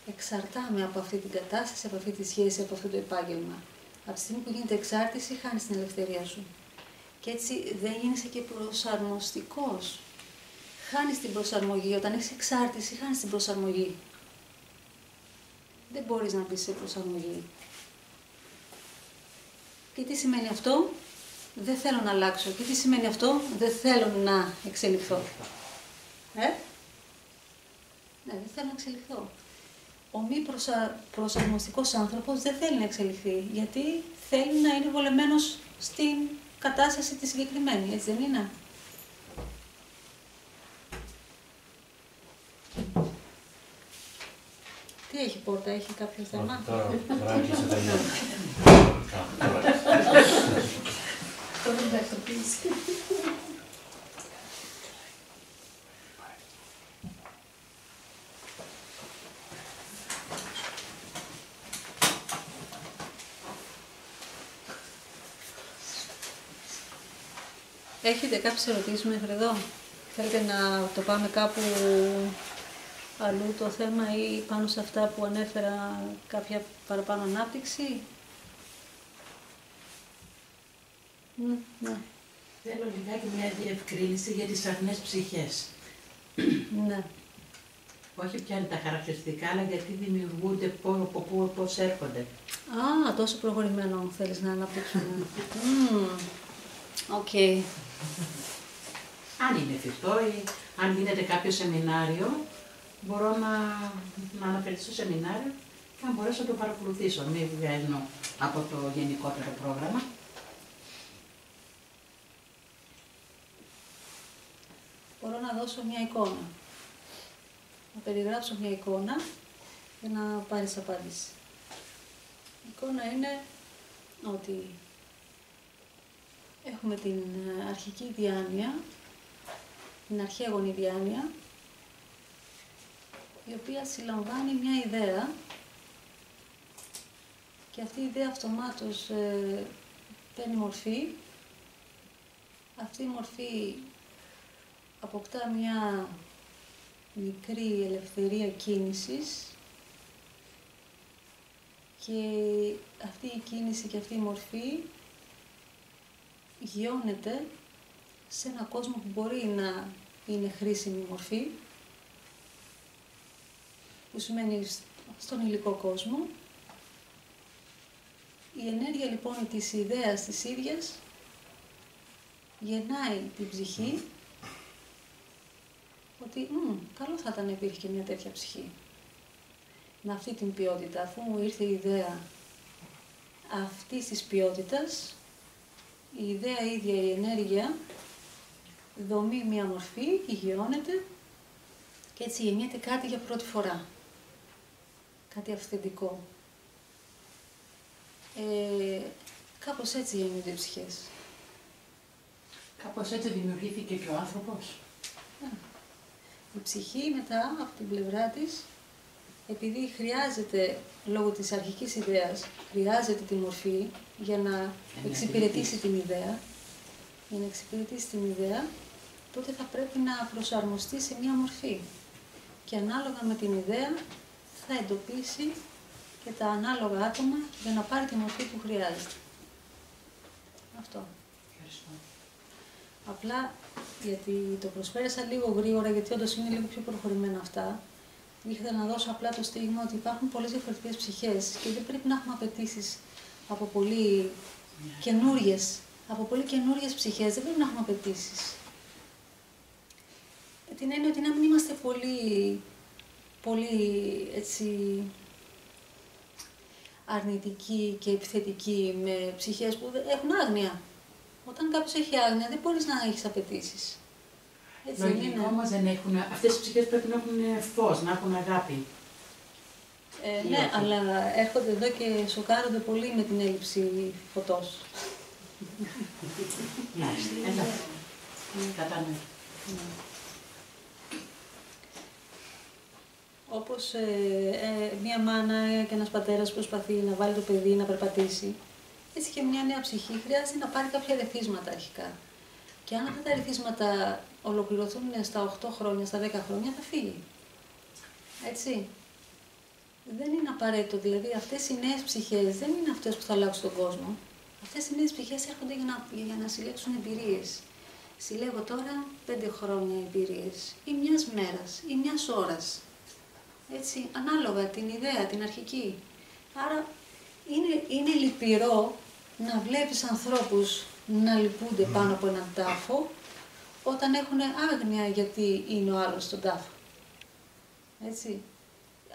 Εξαρτάμε από αυτή την κατάσταση, από αυτή τη σχέση, από αυτό το επάγγελμα. Από τη στιγμή που γίνεται εξάρτηση, χάνεις την ελευθερία σου. Και έτσι δεν γίνεσαι και προσαρμοστικός. Χάνεις την προσαρμογή. Όταν έχεις εξάρτηση, χάνεις την προσαρμογή. Δεν μπορείς να μπεις σε προσαρμογή. Και τι σημαίνει αυτό? Δεν θέλω να αλλάξω. Και τι σημαίνει αυτό? Δεν θέλω να εξελιχθώ. Ναι, δεν θέλω να εξελιχθώ. Ο μη προσαρμοστικός άνθρωπος δεν θέλει να εξελιχθεί, γιατί θέλει να είναι βολεμένος στην κατάσταση τη συγκεκριμένη, έτσι δεν είναι? Τι έχει πόρτα, έχει κάποιο θέμα? Τώρα βράχει σε τελειώνει. Τώρα δεν τακτοποιήσει. Έχετε κάποιες ερωτήσεις μέχρι εδώ? Θέλετε να το πάμε κάπου αλλού το θέμα ή πάνω σε αυτά που ανέφερα κάποια παραπάνω ανάπτυξη? Ναι. Θέλω λιγάκι μια διευκρίνηση για τις αγνές ψυχές. Ναι. Όχι πια είναι τα χαρακτηριστικά, αλλά γιατί δημιουργούνται, πώς έρχονται. Α, τόσο προχωρημένο θέλεις να αναπτύξουμε. Οκ. Αν είναι εφικτό ή αν γίνεται κάποιο σεμινάριο, μπορώ να αναφερθώ στο σεμινάριο και να μπορέσω να το παρακολουθήσω. Μην βγαίνω από το γενικότερο πρόγραμμα. Μπορώ να δώσω μια εικόνα. Να περιγράψω μια εικόνα για να πάρεις απάντηση. Η εικόνα είναι ότι έχουμε την αρχική διάνοια, την αρχαίγονη διάνοια, η οποία συλλαμβάνει μια ιδέα και αυτή η ιδέα αυτομάτως παίρνει μορφή. Αυτή η μορφή αποκτά μια μικρή ελευθερία κίνησης και αυτή η κίνηση και αυτή η μορφή γιώνεται σε ένα κόσμο που μπορεί να είναι χρήσιμη μορφή, που σημαίνει στον υλικό κόσμο. Η ενέργεια λοιπόν της ιδέας της ίδιας γεννάει την ψυχή ότι καλό θα ήταν να υπήρχε και μια τέτοια ψυχή. Με αυτή την ποιότητα, αφού μου ήρθε η ιδέα αυτής της ποιότητας, η ιδέα ίδια, η ενέργεια, δομεί μια μορφή, υγιώνεται και έτσι γεννιέται κάτι για πρώτη φορά. Κάτι αυθεντικό. Κάπως έτσι γεννιούνται οι ψυχές. Κάπως έτσι δημιουργήθηκε και ο άνθρωπος. Η ψυχή μετά, από την πλευρά της, επειδή χρειάζεται, λόγω της αρχικής ιδέας, χρειάζεται τη μορφή για να εξυπηρετήσει την ιδέα, τότε θα πρέπει να προσαρμοστεί σε μια μορφή. Και ανάλογα με την ιδέα θα εντοπίσει και τα ανάλογα άτομα για να πάρει τη μορφή που χρειάζεται. Αυτό. Ευχαριστώ. Απλά, γιατί το προσπέρασα λίγο γρήγορα, γιατί όντως είναι λίγο πιο προχωρημένα αυτά, ήθελα να δώσω απλά το στίγμα ότι υπάρχουν πολλές διαφορετικές ψυχές και δεν πρέπει να έχουμε απαιτήσεις από πολύ καινούριες ψυχές, δεν πρέπει να έχουμε απαιτήσεις. Την έννοια ότι να μην είμαστε πολύ έτσι αρνητικοί και επιθετικοί με ψυχές που έχουν άγνοια. Όταν κάποιος έχει άγνοια δεν μπορείς να έχεις απαιτήσεις. Λογικό όμως δεν έχουν, αυτές οι ψυχές πρέπει να έχουν φως, να έχουν αγάπη. Ναι, αλλά έρχονται εδώ και σοκάρονται πολύ με την έλλειψη φωτός. Έλα. Κατανοώ. Όπως μία μάνα και ένας πατέρας προσπαθεί να βάλει το παιδί να περπατήσει, έτσι και μια νέα ψυχή χρειάζεται να πάρει κάποια ρεθίσματα αρχικά. Και αν αυτά τα ρεθίσματα ολοκληρωθούν στα 8 χρόνια, στα 10 χρόνια, θα φύγει. Έτσι. Δεν είναι απαραίτητο, δηλαδή αυτές οι νέες ψυχές δεν είναι αυτές που θα αλλάξουν τον κόσμο. Αυτές οι νέες ψυχές έρχονται για να συλλέξουν εμπειρίες. Συλλέγω τώρα 5 χρόνια εμπειρίες, ή μιας μέρας, ή μιας ώρας. Έτσι, ανάλογα την ιδέα, την αρχική. Άρα είναι λυπηρό να βλέπεις ανθρώπους να λυπούνται πάνω από έναν τάφο, όταν έχουν άγνοια γιατί είναι ο άλλος στον τάφο. Έτσι.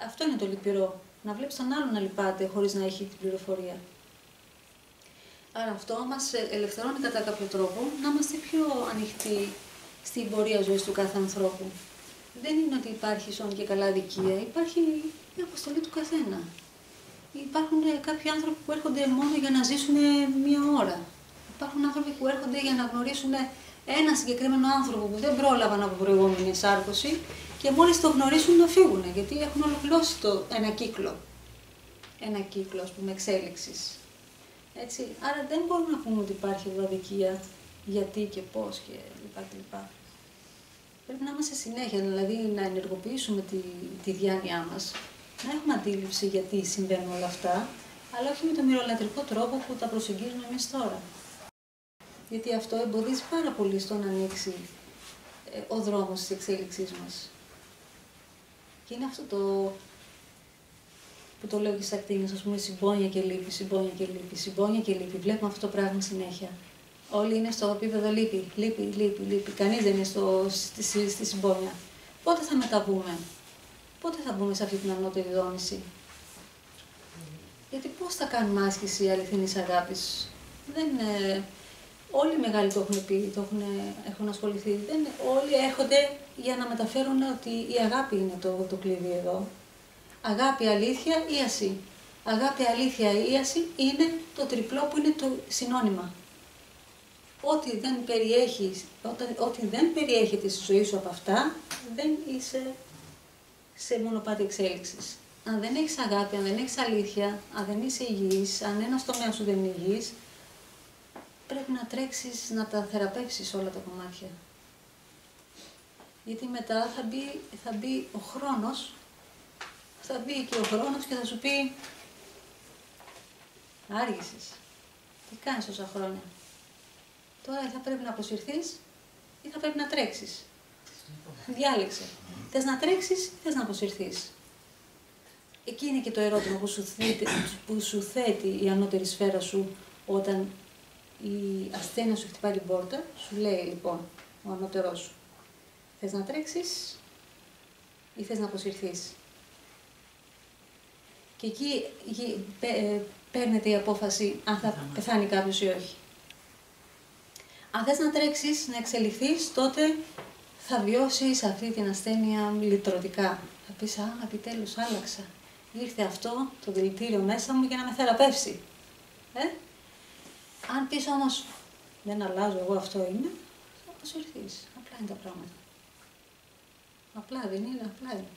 Αυτό είναι το λυπηρό. Να βλέπεις τον άλλον να λυπάται χωρίς να έχει την πληροφορία. Άρα αυτό μας ελευθερώνει κατά κάποιο τρόπο να είμαστε πιο ανοιχτοί στην πορεία ζωής του κάθε ανθρώπου. Δεν είναι ότι υπάρχει σώνη και καλά αδικία, υπάρχει η αποστολή του καθένα. Υπάρχουν κάποιοι άνθρωποι που έρχονται μόνο για να ζήσουν μία ώρα. Υπάρχουν άνθρωποι που έρχονται για να γνωρίσουν ένα συγκεκριμένο άνθρωπο που δεν πρόλαβαν από προηγούμενη εσάρκωση και μόλις το γνωρίσουν να φύγουν, γιατί έχουν ολοκληρώσει ένα κύκλο. Ένα κύκλο, ας πούμε, εξέλιξης. Έτσι. Άρα δεν μπορούμε να πούμε ότι υπάρχει εδώ αδικία, γιατί και πώς και λοιπά. Πρέπει να είμαστε συνέχεια, δηλαδή να ενεργοποιήσουμε τη διάνοιά μας, να έχουμε αντίληψη γιατί συμβαίνουν όλα αυτά, αλλά όχι με τον μυρολατρικό τρόπο που τα προσεγγίζουμε εμείς τώρα. Γιατί αυτό εμποδίζει πάρα πολύ στο να ανοίξει ο δρόμος της εξέλιξής μας. Και είναι αυτό που το λέω και στις ακτίνες, ας πούμε, συμπόνια και λύπη, συμπόνια και λύπη, συμπόνια και λύπη. Βλέπουμε αυτό το πράγμα συνέχεια. Όλοι είναι στο επίπεδο λύπη. Κανείς δεν είναι στη συμπόνια. Πότε θα μεταβούμε, πότε θα μπούμε σε αυτή την ανώτερη δόνηση. Γιατί πώς θα κάνουμε άσκηση αληθινής αγάπης. Όλοι οι μεγάλοι το έχουν πει, έχουν ασχοληθεί. Όλοι έρχονται για να μεταφέρουν ότι η αγάπη είναι το κλειδί εδώ. Αγάπη, αλήθεια, ίαση. Αγάπη, αλήθεια, ίαση είναι το τριπλό που είναι το συνώνυμα. Ό,τι δεν περιέχεται στη ζωή σου από αυτά, δεν είσαι σε μονοπάτι εξέλιξης. Αν δεν έχεις αγάπη, αν δεν έχεις αλήθεια, αν δεν είσαι υγιής, αν ένας τομέας σου δεν είναι υγιής, πρέπει να τρέξεις να τα θεραπεύσεις όλα τα κομμάτια. Γιατί μετά θα μπει ο χρόνος, και θα σου πει άργησες. Τι κάνεις τόσα χρόνια. Τώρα θα πρέπει να αποσυρθείς ή θα πρέπει να τρέξεις. Διάλεξε. Θες να τρέξεις ή θες να αποσυρθείς. Εκεί είναι και το ερώτημα που σου θέτει η ανώτερη σφαίρα σου όταν η ασθένεια σου χτυπάει την πόρτα. Σου λέει λοιπόν ο ανώτερός σου. Θες να τρέξεις ή θες να αποσυρθείς. Και εκεί παίρνεται η απόφαση αν θα πεθάνει κάποιος ή όχι. Αν θες να τρέξεις, να εξελιχθείς, τότε θα βιώσεις αυτή την ασθένεια λυτρωτικά. Θα πεις, επιτέλους άλλαξα. Ήρθε αυτό το δηλητήριο μέσα μου για να με θεραπεύσει. Αν πεις όμως, δεν αλλάζω, εγώ αυτό είναι, θα αποσυρθείς. Απλά είναι τα πράγματα. Απλά δεν είναι, απλά είναι.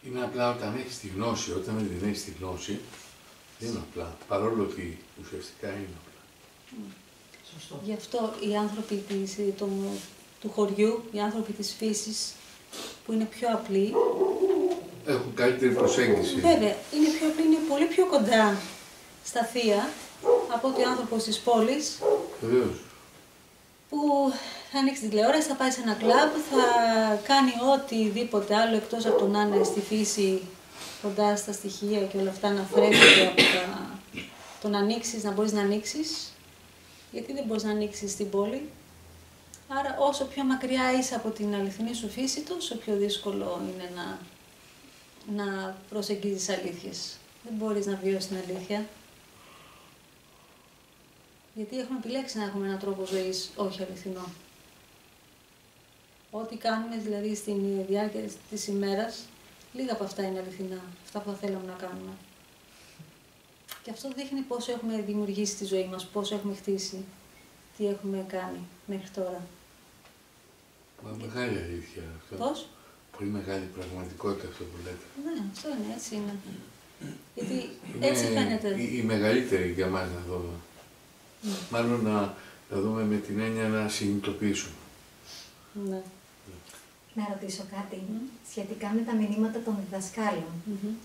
Είναι απλά όταν έχεις τη γνώση, όταν δεν έχεις τη γνώση, δεν είναι απλά. Παρόλο ότι ουσιαστικά είναι απλά. Σωστό. Γι' αυτό οι άνθρωποι του χωριού, οι άνθρωποι της φύσης, που είναι πιο απλοί, έχουν καλύτερη προσέγγιση. Βέβαια, είναι πιο απλοί, είναι πολύ πιο κοντά στα θεία από ότι ο άνθρωπος της πόλης. Βεβαίως. Που θα ανοίξει την τηλεόραση, θα πάει σε ένα κλαμπ, θα κάνει οτιδήποτε άλλο εκτός από το να είναι στη φύση, κοντά στα στοιχεία και όλα αυτά, να φρέφεται από το να ανοίξεις, να μπορείς να ανοίξεις. Γιατί δεν μπορείς να ανοίξεις στην πόλη. Άρα όσο πιο μακριά είσαι από την αληθινή σου φύση, τόσο πιο δύσκολο είναι να προσεγγίζεις αλήθειες. Δεν μπορείς να βιώσεις την αλήθεια. Γιατί έχουμε επιλέξει να έχουμε έναν τρόπο ζωής όχι αληθινό. Ό,τι κάνουμε δηλαδή στην διάρκεια της ημέρας, λίγα από αυτά είναι αληθινά, αυτά που θα θέλαμε να κάνουμε. Και αυτό δείχνει πόσο έχουμε δημιουργήσει τη ζωή μας, πόσο έχουμε χτίσει, τι έχουμε κάνει μέχρι τώρα. Μα μεγάλη αλήθεια αυτό. Πώς? Πολύ μεγάλη πραγματικότητα αυτό που λέτε. Ναι, αυτό είναι, έτσι είναι. Γιατί έτσι φαίνεται. Η μεγαλύτερη για μας να δω. Μάλλον να δούμε με την έννοια να συνειδητοποιήσουμε. Ναι. Να ρωτήσω κάτι σχετικά με τα μηνύματα των διδασκάλων.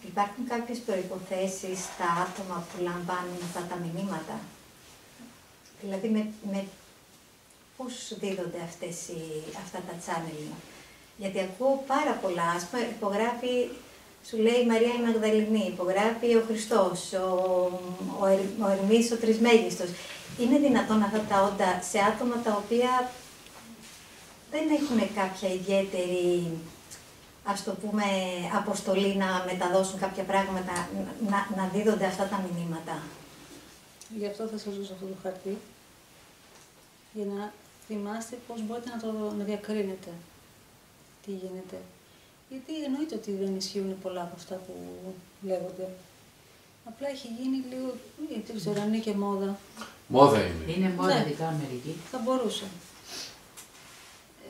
Υπάρχουν κάποιες προϋποθέσεις στα άτομα που λαμβάνουν αυτά τα μηνύματα? Δηλαδή, πώς δίδονται αυτά τα channeling? Γιατί ακούω πάρα πολλά, ας πούμε, υπογράφει, σου λέει η Μαρία η Μαγδαληνή, υπογράφει ο Χριστός, ο Ερμής ο Τρισμέγιστος. Είναι δυνατόν αυτά τα όντα σε άτομα τα οποία δεν έχουν κάποια ιδιαίτερη, ας το πούμε, αποστολή να μεταδώσουν κάποια πράγματα, να δίδονται αυτά τα μηνύματα? Γι' αυτό θα σας δώσω αυτό το χαρτί, για να θυμάστε πώς μπορείτε να διακρίνετε τι γίνεται. Γιατί εννοείται ότι δεν ισχύουν πολλά από αυτά που λέγονται. Απλά έχει γίνει λίγο, δεν ξέρω αν είναι και μόδα. Μόδα είναι. Είναι μόδα, Ναι. ειδικά Αμερική. Θα μπορούσε.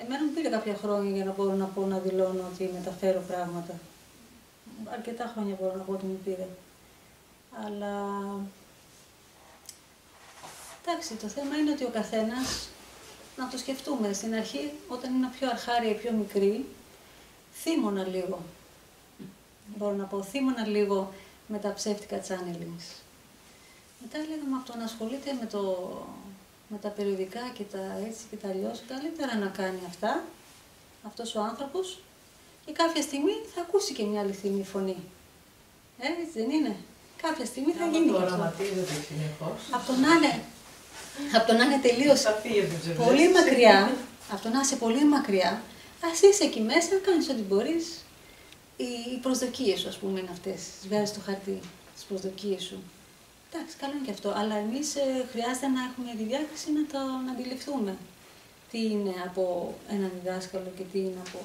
Εμένα μου πήρε κάποια χρόνια για να μπορώ να πω, να δηλώνω ότι μεταφέρω πράγματα. Αρκετά χρόνια μπορώ να πω ότι μου πήρε. Αλλά εντάξει, το θέμα είναι ότι ο καθένας, να το σκεφτούμε στην αρχή, όταν είναι πιο αρχάρια, πιο μικρή, θύμωνα λίγο. Μπορώ να πω, θύμωνα λίγο με τα ψεύτικα channelings. Μετά έλεγαμε από το να ασχολείται με τα περιοδικά και τα έτσι και τα αλλιώς, καλύτερα να κάνει αυτά, αυτός ο άνθρωπος, και κάποια στιγμή θα ακούσει και μια αληθινή φωνή. Έτσι δεν είναι? Κάποια στιγμή θα γίνει αυτό. Οραματίζεται συνεχώς. Από το να είναι τελείως πολύ μακριά, από το να είσαι πολύ μακριά, ας είσαι εκεί μέσα, κάνεις ό,τι μπορείς. Οι προσδοκίες σου, ας πούμε, είναι αυτές. Τις βγάζεις στο χαρτί, τις προσδοκίες σου. Εντάξει, καλό είναι και αυτό, αλλά εμείς χρειάζεται να έχουμε τη διάκριση να αντιληφθούμε τι είναι από έναν διδάσκαλο και τι είναι από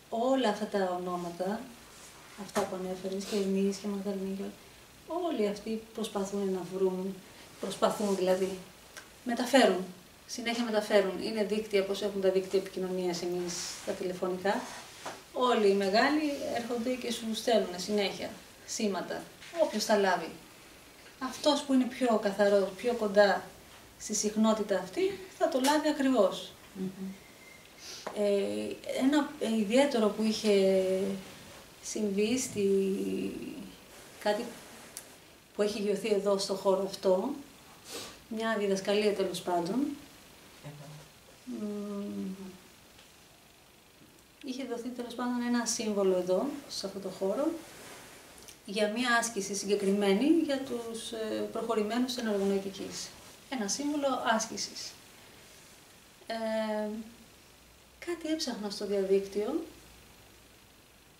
όλα αυτά τα ονόματα, αυτά που ανέφερες, και εμείς και Μαγδαληνή, όλοι αυτοί προσπαθούν να βρουν, προσπαθούν δηλαδή, μεταφέρουν, συνέχεια μεταφέρουν. Είναι δίκτυα, όπως έχουν τα δίκτυα επικοινωνίας εμείς, τα τηλεφωνικά. Όλοι οι μεγάλοι έρχονται και σου στέλνουν συνέχεια σήματα, όποιος τα λάβει. Αυτός που είναι πιο καθαρός, πιο κοντά στη συχνότητα αυτή, θα το λάβει ακριβώς. Ένα ιδιαίτερο που είχε συμβεί κάτι που έχει γιωθεί εδώ στο χώρο αυτό, μια διδασκαλία τέλος πάντων, είχε δοθεί τέλος πάντων ένα σύμβολο εδώ, σε αυτό το χώρο, για μια άσκηση συγκεκριμένη για τους προχωρημένους ενεργονοητικής. Ένα σύμβολο άσκησης. Κάτι έψαχνα στο διαδίκτυο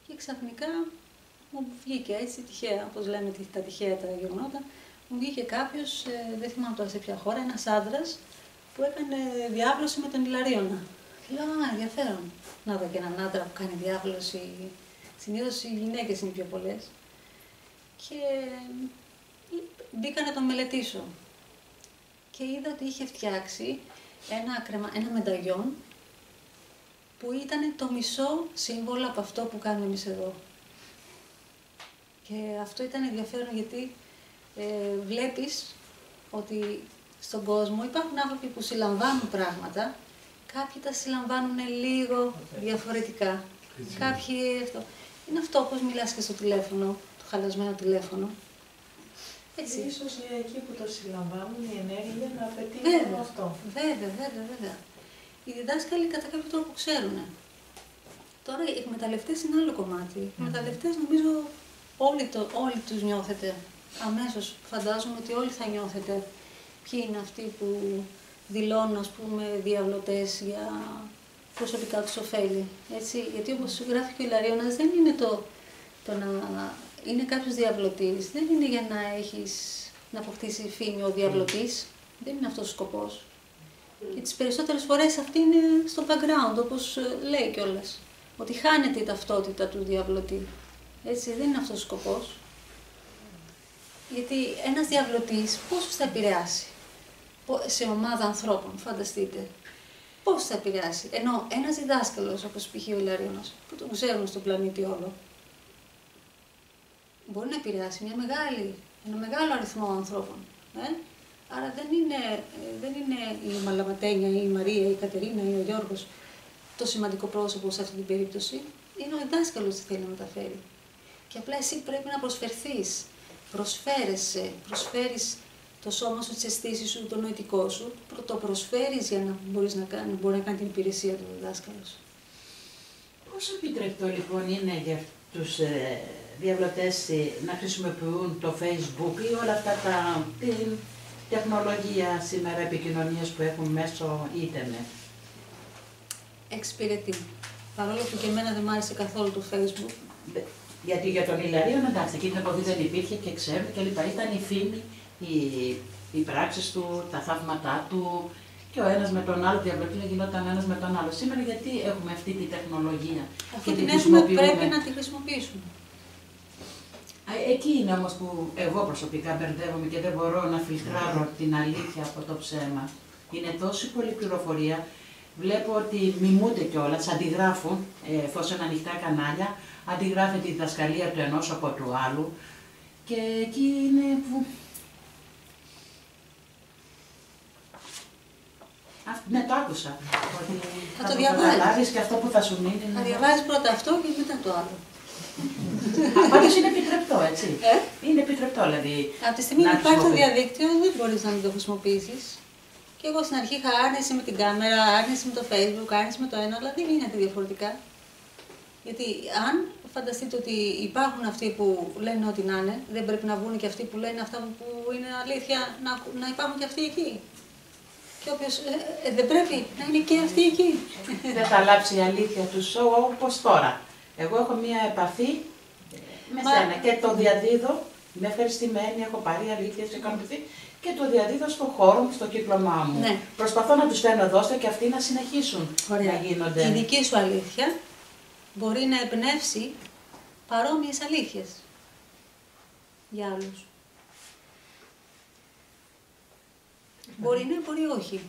και ξαφνικά μου βγήκε έτσι τυχαία, όπως λέμε τα τυχαία τα γεγονότα, μου βγήκε κάποιος, δεν θυμάμαι τώρα σε ποια χώρα, ένας άντρας που έκανε διάβολωση με τον Ιλαρίωνα. Και λέω, ενδιαφέρον. Να δω και έναν άντρα που κάνει διάβολωση. Συνήθως οι γυναίκες είναι πιο πολλές. Και μπήκα να τον μελετήσω. Και είδα ότι είχε φτιάξει ένα μενταγιόν που ήταν το μισό σύμβολο από αυτό που κάνουμε εμείς εδώ. Και αυτό ήταν ενδιαφέρον γιατί βλέπεις ότι στον κόσμο υπάρχουν άνθρωποι που συλλαμβάνουν πράγματα, κάποιοι τα συλλαμβάνουν λίγο διαφορετικά. Κάποιοι αυτό. Είναι αυτό όπως μιλάς και στο τηλέφωνο, το χαλασμένο τηλέφωνο. Έτσι. Ίσως εκεί που το συλλαμβάνουν η ενέργεια να πετύχουν αυτό. Βέβαια. Οι διδάσκαλοι κατά κάποιο τρόπο ξέρουν. Τώρα οι εκμεταλλευτές είναι άλλο κομμάτι. Οι εκμεταλλευτές νομίζω όλοι τους νιώθετε. Αμέσως φαντάζομαι ότι όλοι θα νιώθετε ποιοι είναι αυτοί που δηλώνουν, ας πούμε, διαβλωτές για προσωπικά τους ωφέλη. Έτσι, γιατί όπως γράφει και ο Ιλαρίωνας, δεν είναι το να είναι κάποιος διαβλωτής, δεν είναι για να αποκτήσει φήμη ο διαβλωτής, δεν είναι αυτός ο σκοπός. Και τις περισσότερες φορές αυτή είναι στο background, όπως λέει κιόλας, ότι χάνεται η ταυτότητα του διαβλωτή. Έτσι, δεν είναι αυτός ο σκοπός. Γιατί ένας διαβλωτής πόσους θα επηρεάσει σε ομάδα ανθρώπων, φανταστείτε. Πώς θα επηρεάσει. Ενώ ένας διδάσκαλος, όπως π.χ. ο Ιλαρионός, που τον ξέρουν στον πλανήτη όλο, μπορεί να επηρεάσει ένα μεγάλο αριθμό ανθρώπων. Άρα δεν είναι η Μαλαματένια, ή η Μαρία, ή η Κατερίνα, ή ο Γιώργος το σημαντικό πρόσωπο σε αυτή την περίπτωση. Είναι ο διδάσκαλος τι θέλει να μεταφέρει. Και απλά εσύ πρέπει να προσφερθείς. Προσφέρεις το σώμα σου, τις αισθήσεις σου, το νοητικό σου, το προσφέρεις για να μπορεί να κάνει την υπηρεσία του διδάσκαλος. Πόσο επιτρεπτό λοιπόν είναι για τους διαβλωτές να χρησιμοποιούν το Facebook ή όλα αυτά την τεχνολογία σήμερα επικοινωνίας που έχουν μέσω ίντερνετ? Εξυπηρετεί. Παρόλο που και εμένα δεν μ' άρεσε καθόλου το Facebook. Γιατί για τον Ιλαρίον, εντάξει, εκείνη την εποχή δεν υπήρχε και ξέρετε και λοιπά. Ήταν η φήμη, οι πράξεις του, τα θαύματά του και ο ένας με τον άλλο διαβλωτή γινόταν ένας με τον άλλο. Σήμερα γιατί έχουμε αυτή τη τεχνολογία? Αφού την έχουμε πρέπει να τη χρησιμοποιήσουμε. Εκεί είναι όμως που εγώ προσωπικά μπερδεύομαι και δεν μπορώ να φιλτράρω την αλήθεια από το ψέμα. Είναι τόση πολλή πληροφορία. Βλέπω ότι μιμούνται κιόλας, αντιγράφουν, εφόσον ανοιχτά κανάλια, αντιγράφεται η διδασκαλία του ενός από του άλλου και εκεί είναι που... Ναι, το άκουσα. Ότι θα το διαβάζεις και αυτό που θα σου μείνει... Θα διαβάζεις πρώτα αυτό και μετά το άλλο. Πάντως είναι επιτρεπτό, έτσι. Είναι επιτρεπτό, δηλαδή. Από τη στιγμή που υπάρχει το διαδίκτυο, δεν μπορείς να μην το χρησιμοποιήσεις. Και εγώ στην αρχή είχα άρνηση με την κάμερα, άρνηση με το Facebook, άρνηση με το ένα, αλλά δεν γίνεται διαφορετικά. Γιατί αν φανταστείτε ότι υπάρχουν αυτοί που λένε ό,τι να είναι, δεν πρέπει να βγουν και αυτοί που λένε αυτά που είναι αλήθεια, να υπάρχουν και αυτοί εκεί. Και όποιος δεν πρέπει να είναι και αυτοί εκεί. Δεν θα αλλάξει η αλήθεια του σοου όπως τώρα. Εγώ έχω μία επαφή με σένα και το διαδίδω, είμαι ευχαριστημένη, έχω πάρει αλήθεια, έχω ικανοποιηθεί και το διαδίδω στον χώρο μου, στο κύκλωμά μου. Ναι. Προσπαθώ να τους φέρνω εδώ και αυτοί να συνεχίσουν. Ωραία. Να γίνονται. Η δική σου αλήθεια μπορεί να εμπνεύσει παρόμοιες αλήθειες για άλλους. Μπορεί ναι, μπορεί όχι.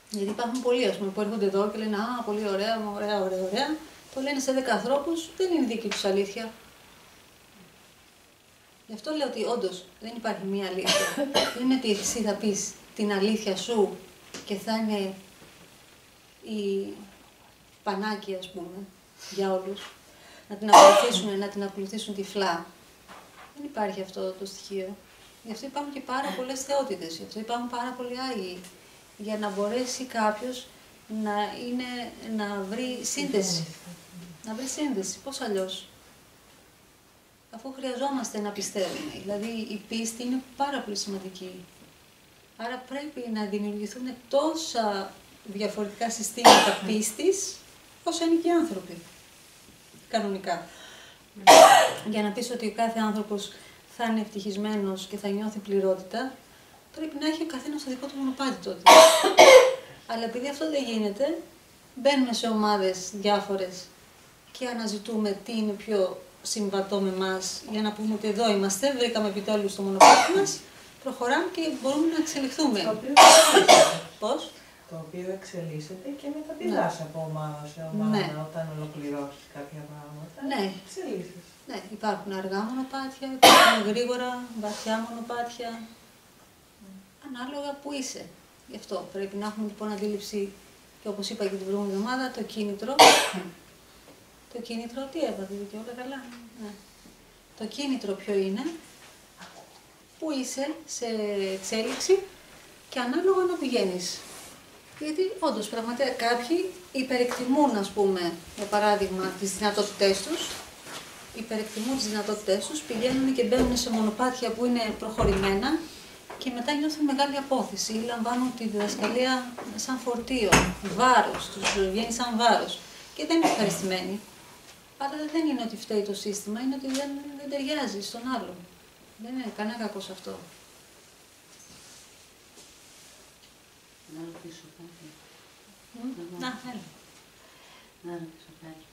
Γιατί υπάρχουν πολλοί που έρχονται εδώ και λένε «Α, πολύ ωραία, ωραία». Το λένε σε 10 ανθρώπους, δεν είναι δική τους αλήθεια. Γι' αυτό λέω ότι όντως δεν υπάρχει μία αλήθεια. Δεν είναι ότι εσύ θα πεις την αλήθεια σου και θα είναι η πανάκια, ας πούμε, για όλους. Να την ακολουθήσουν τυφλά. Δεν υπάρχει αυτό το στοιχείο. Γι' αυτό υπάρχουν και πάρα πολλές θεότητες, γι' αυτό υπάρχουν πάρα πολλοί Άγιοι. Για να μπορέσει κάποιος να βρει σύνδεση. Να βρει σύνδεση. Πώς αλλιώς? Αφού χρειαζόμαστε να πιστεύουμε. Δηλαδή η πίστη είναι πάρα πολύ σημαντική. Άρα πρέπει να δημιουργηθούν τόσα διαφορετικά συστήματα πίστης, όσο είναι και οι άνθρωποι. Κανονικά. Για να πεις ότι ο κάθε άνθρωπος θα είναι ευτυχισμένος και θα νιώθει πληρότητα, πρέπει να έχει ο καθένας το δικό του μονοπάτι τότε. Αλλά επειδή αυτό δεν γίνεται, μπαίνουμε σε ομάδες διάφορες και αναζητούμε τι είναι πιο συμβατό με εμάς για να πούμε ότι εδώ είμαστε, βρήκαμε επιτέλους το μονοπάτι μας, προχωράμε και μπορούμε να εξελιχθούμε. Το οποίο εξελίσσεται. Πώς? Το οποίο εξελίσσεται και μεταπηδάς από ομάδα σε ομάδα, ναι. Όταν ολοκληρώσεις κάποια πράγματα. Ναι. Εξελίσσεσαι. Ναι, υπάρχουν αργά μονοπάτια, υπάρχουν γρήγορα, βαθιά μονοπάτια. Ανάλογα που είσαι. Γι' αυτό πρέπει να έχουμε λοιπόν αντίληψη και όπως είπα και την προηγούμενη εβδομάδα, το κίνητρο. Το κίνητρο τι έπαθε και όλα καλά. Ναι. Το κίνητρο ποιο είναι? Πού είσαι σε εξέλιξη και ανάλογα να πηγαίνεις. Γιατί όντως πραγματικά κάποιοι υπερεκτιμούν, ας πούμε, για παράδειγμα, τις δυνατότητές τους. Υπερεκτιμούν τις δυνατότητές τους, πηγαίνουν και μπαίνουν σε μονοπάτια που είναι προχωρημένα και μετά νιώθουν μεγάλη απόθεση ή λαμβάνουν τη διδασκαλία σαν φορτίο, βάρος, τους βγαίνει σαν βάρος και δεν είναι ευχαριστημένοι. Αλλά δεν είναι ότι φταίει το σύστημα, είναι ότι δεν ταιριάζει στον άλλο. Δεν είναι κανένα κακό σε αυτό. Να ρωτήσω κάτι. Να, έλα. Να ρωτήσω κάτι.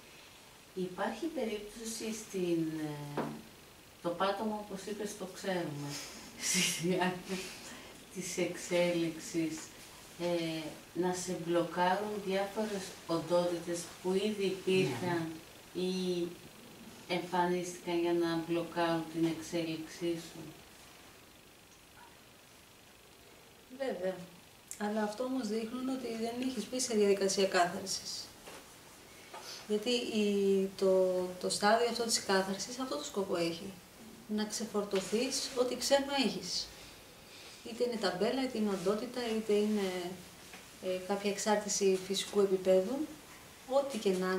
Υπάρχει περίπτωση Το πάτωμα, όπως είπες, το ξέρουμε. Στη διάρκεια της εξέλιξης, να σε μπλοκάρουν διάφορες οντότητες που ήδη υπήρχαν ή εμφανίστηκαν για να μπλοκάρουν την εξέλιξή σου. Βέβαια. Αλλά αυτό όμως δείχνουν ότι δεν έχεις μπει σε διαδικασία κάθαρσης. Γιατί το στάδιο αυτό της κάθαρσης αυτό το σκοπό έχει. Να ξεφορτωθείς ό,τι ξένο έχεις. Είτε είναι ταμπέλα, είτε είναι οντότητα, είτε είναι κάποια εξάρτηση φυσικού επίπεδου. Ό,τι και να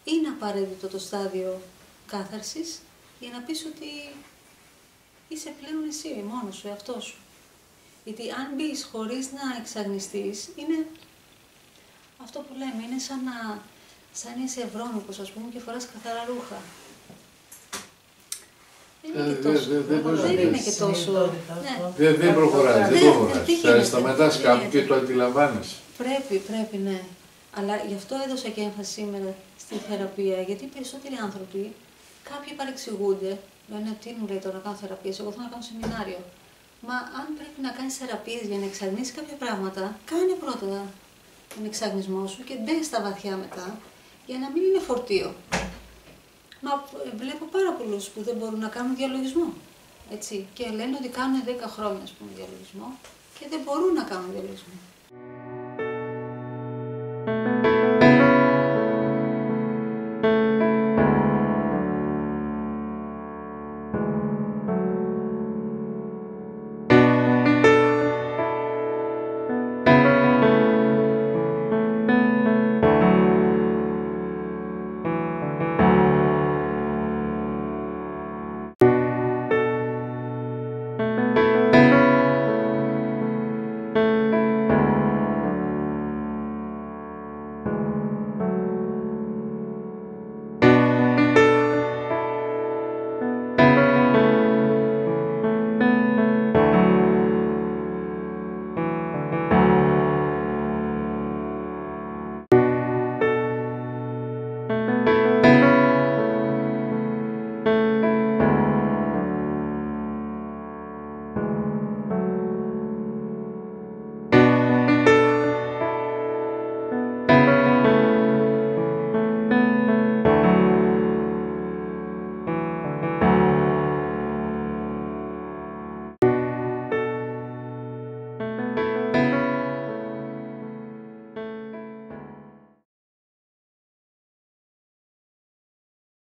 είναι απαραίτητο το στάδιο κάθαρσης για να πεις ότι είσαι πλέον εσύ, μόνος σου, εαυτός σου. Γιατί αν μπεις χωρίς να εξαγνιστείς, είναι αυτό που λέμε, είναι σαν είσαι ευρώμικος, ας πούμε, και φοράς καθαρά ρούχα. Δεν είναι και τόσο. Δεν προχωράς, δεν προχωράς. Σταματάς κάπου και το αντιλαμβάνεσαι. Πρέπει, ναι. Αλλά γι' αυτό έδωσα και έμφαση σήμερα στη θεραπεία, γιατί οι περισσότεροι άνθρωποι, κάποιοι παρεξηγούνται, λένε τι μου λέει τώρα να κάνω θεραπείες, εγώ θέλω να κάνω σεμινάριο. Μα αν πρέπει να κάνεις θεραπείες για να εξαγνίσεις κάποια πράγματα, κάνε πρώτα τον εξαγνισμό σου και μπες στα βαθιά μετά, για να μην είναι φορτίο. Μα βλέπω πάρα πολλούς που δεν μπορούν να κάνουν διαλογισμό, έτσι, και λένε ότι κάνουν 10 χρόνια, ας πούμε, διαλογισμό και δεν μπορούν να κάνουν διαλογισμό.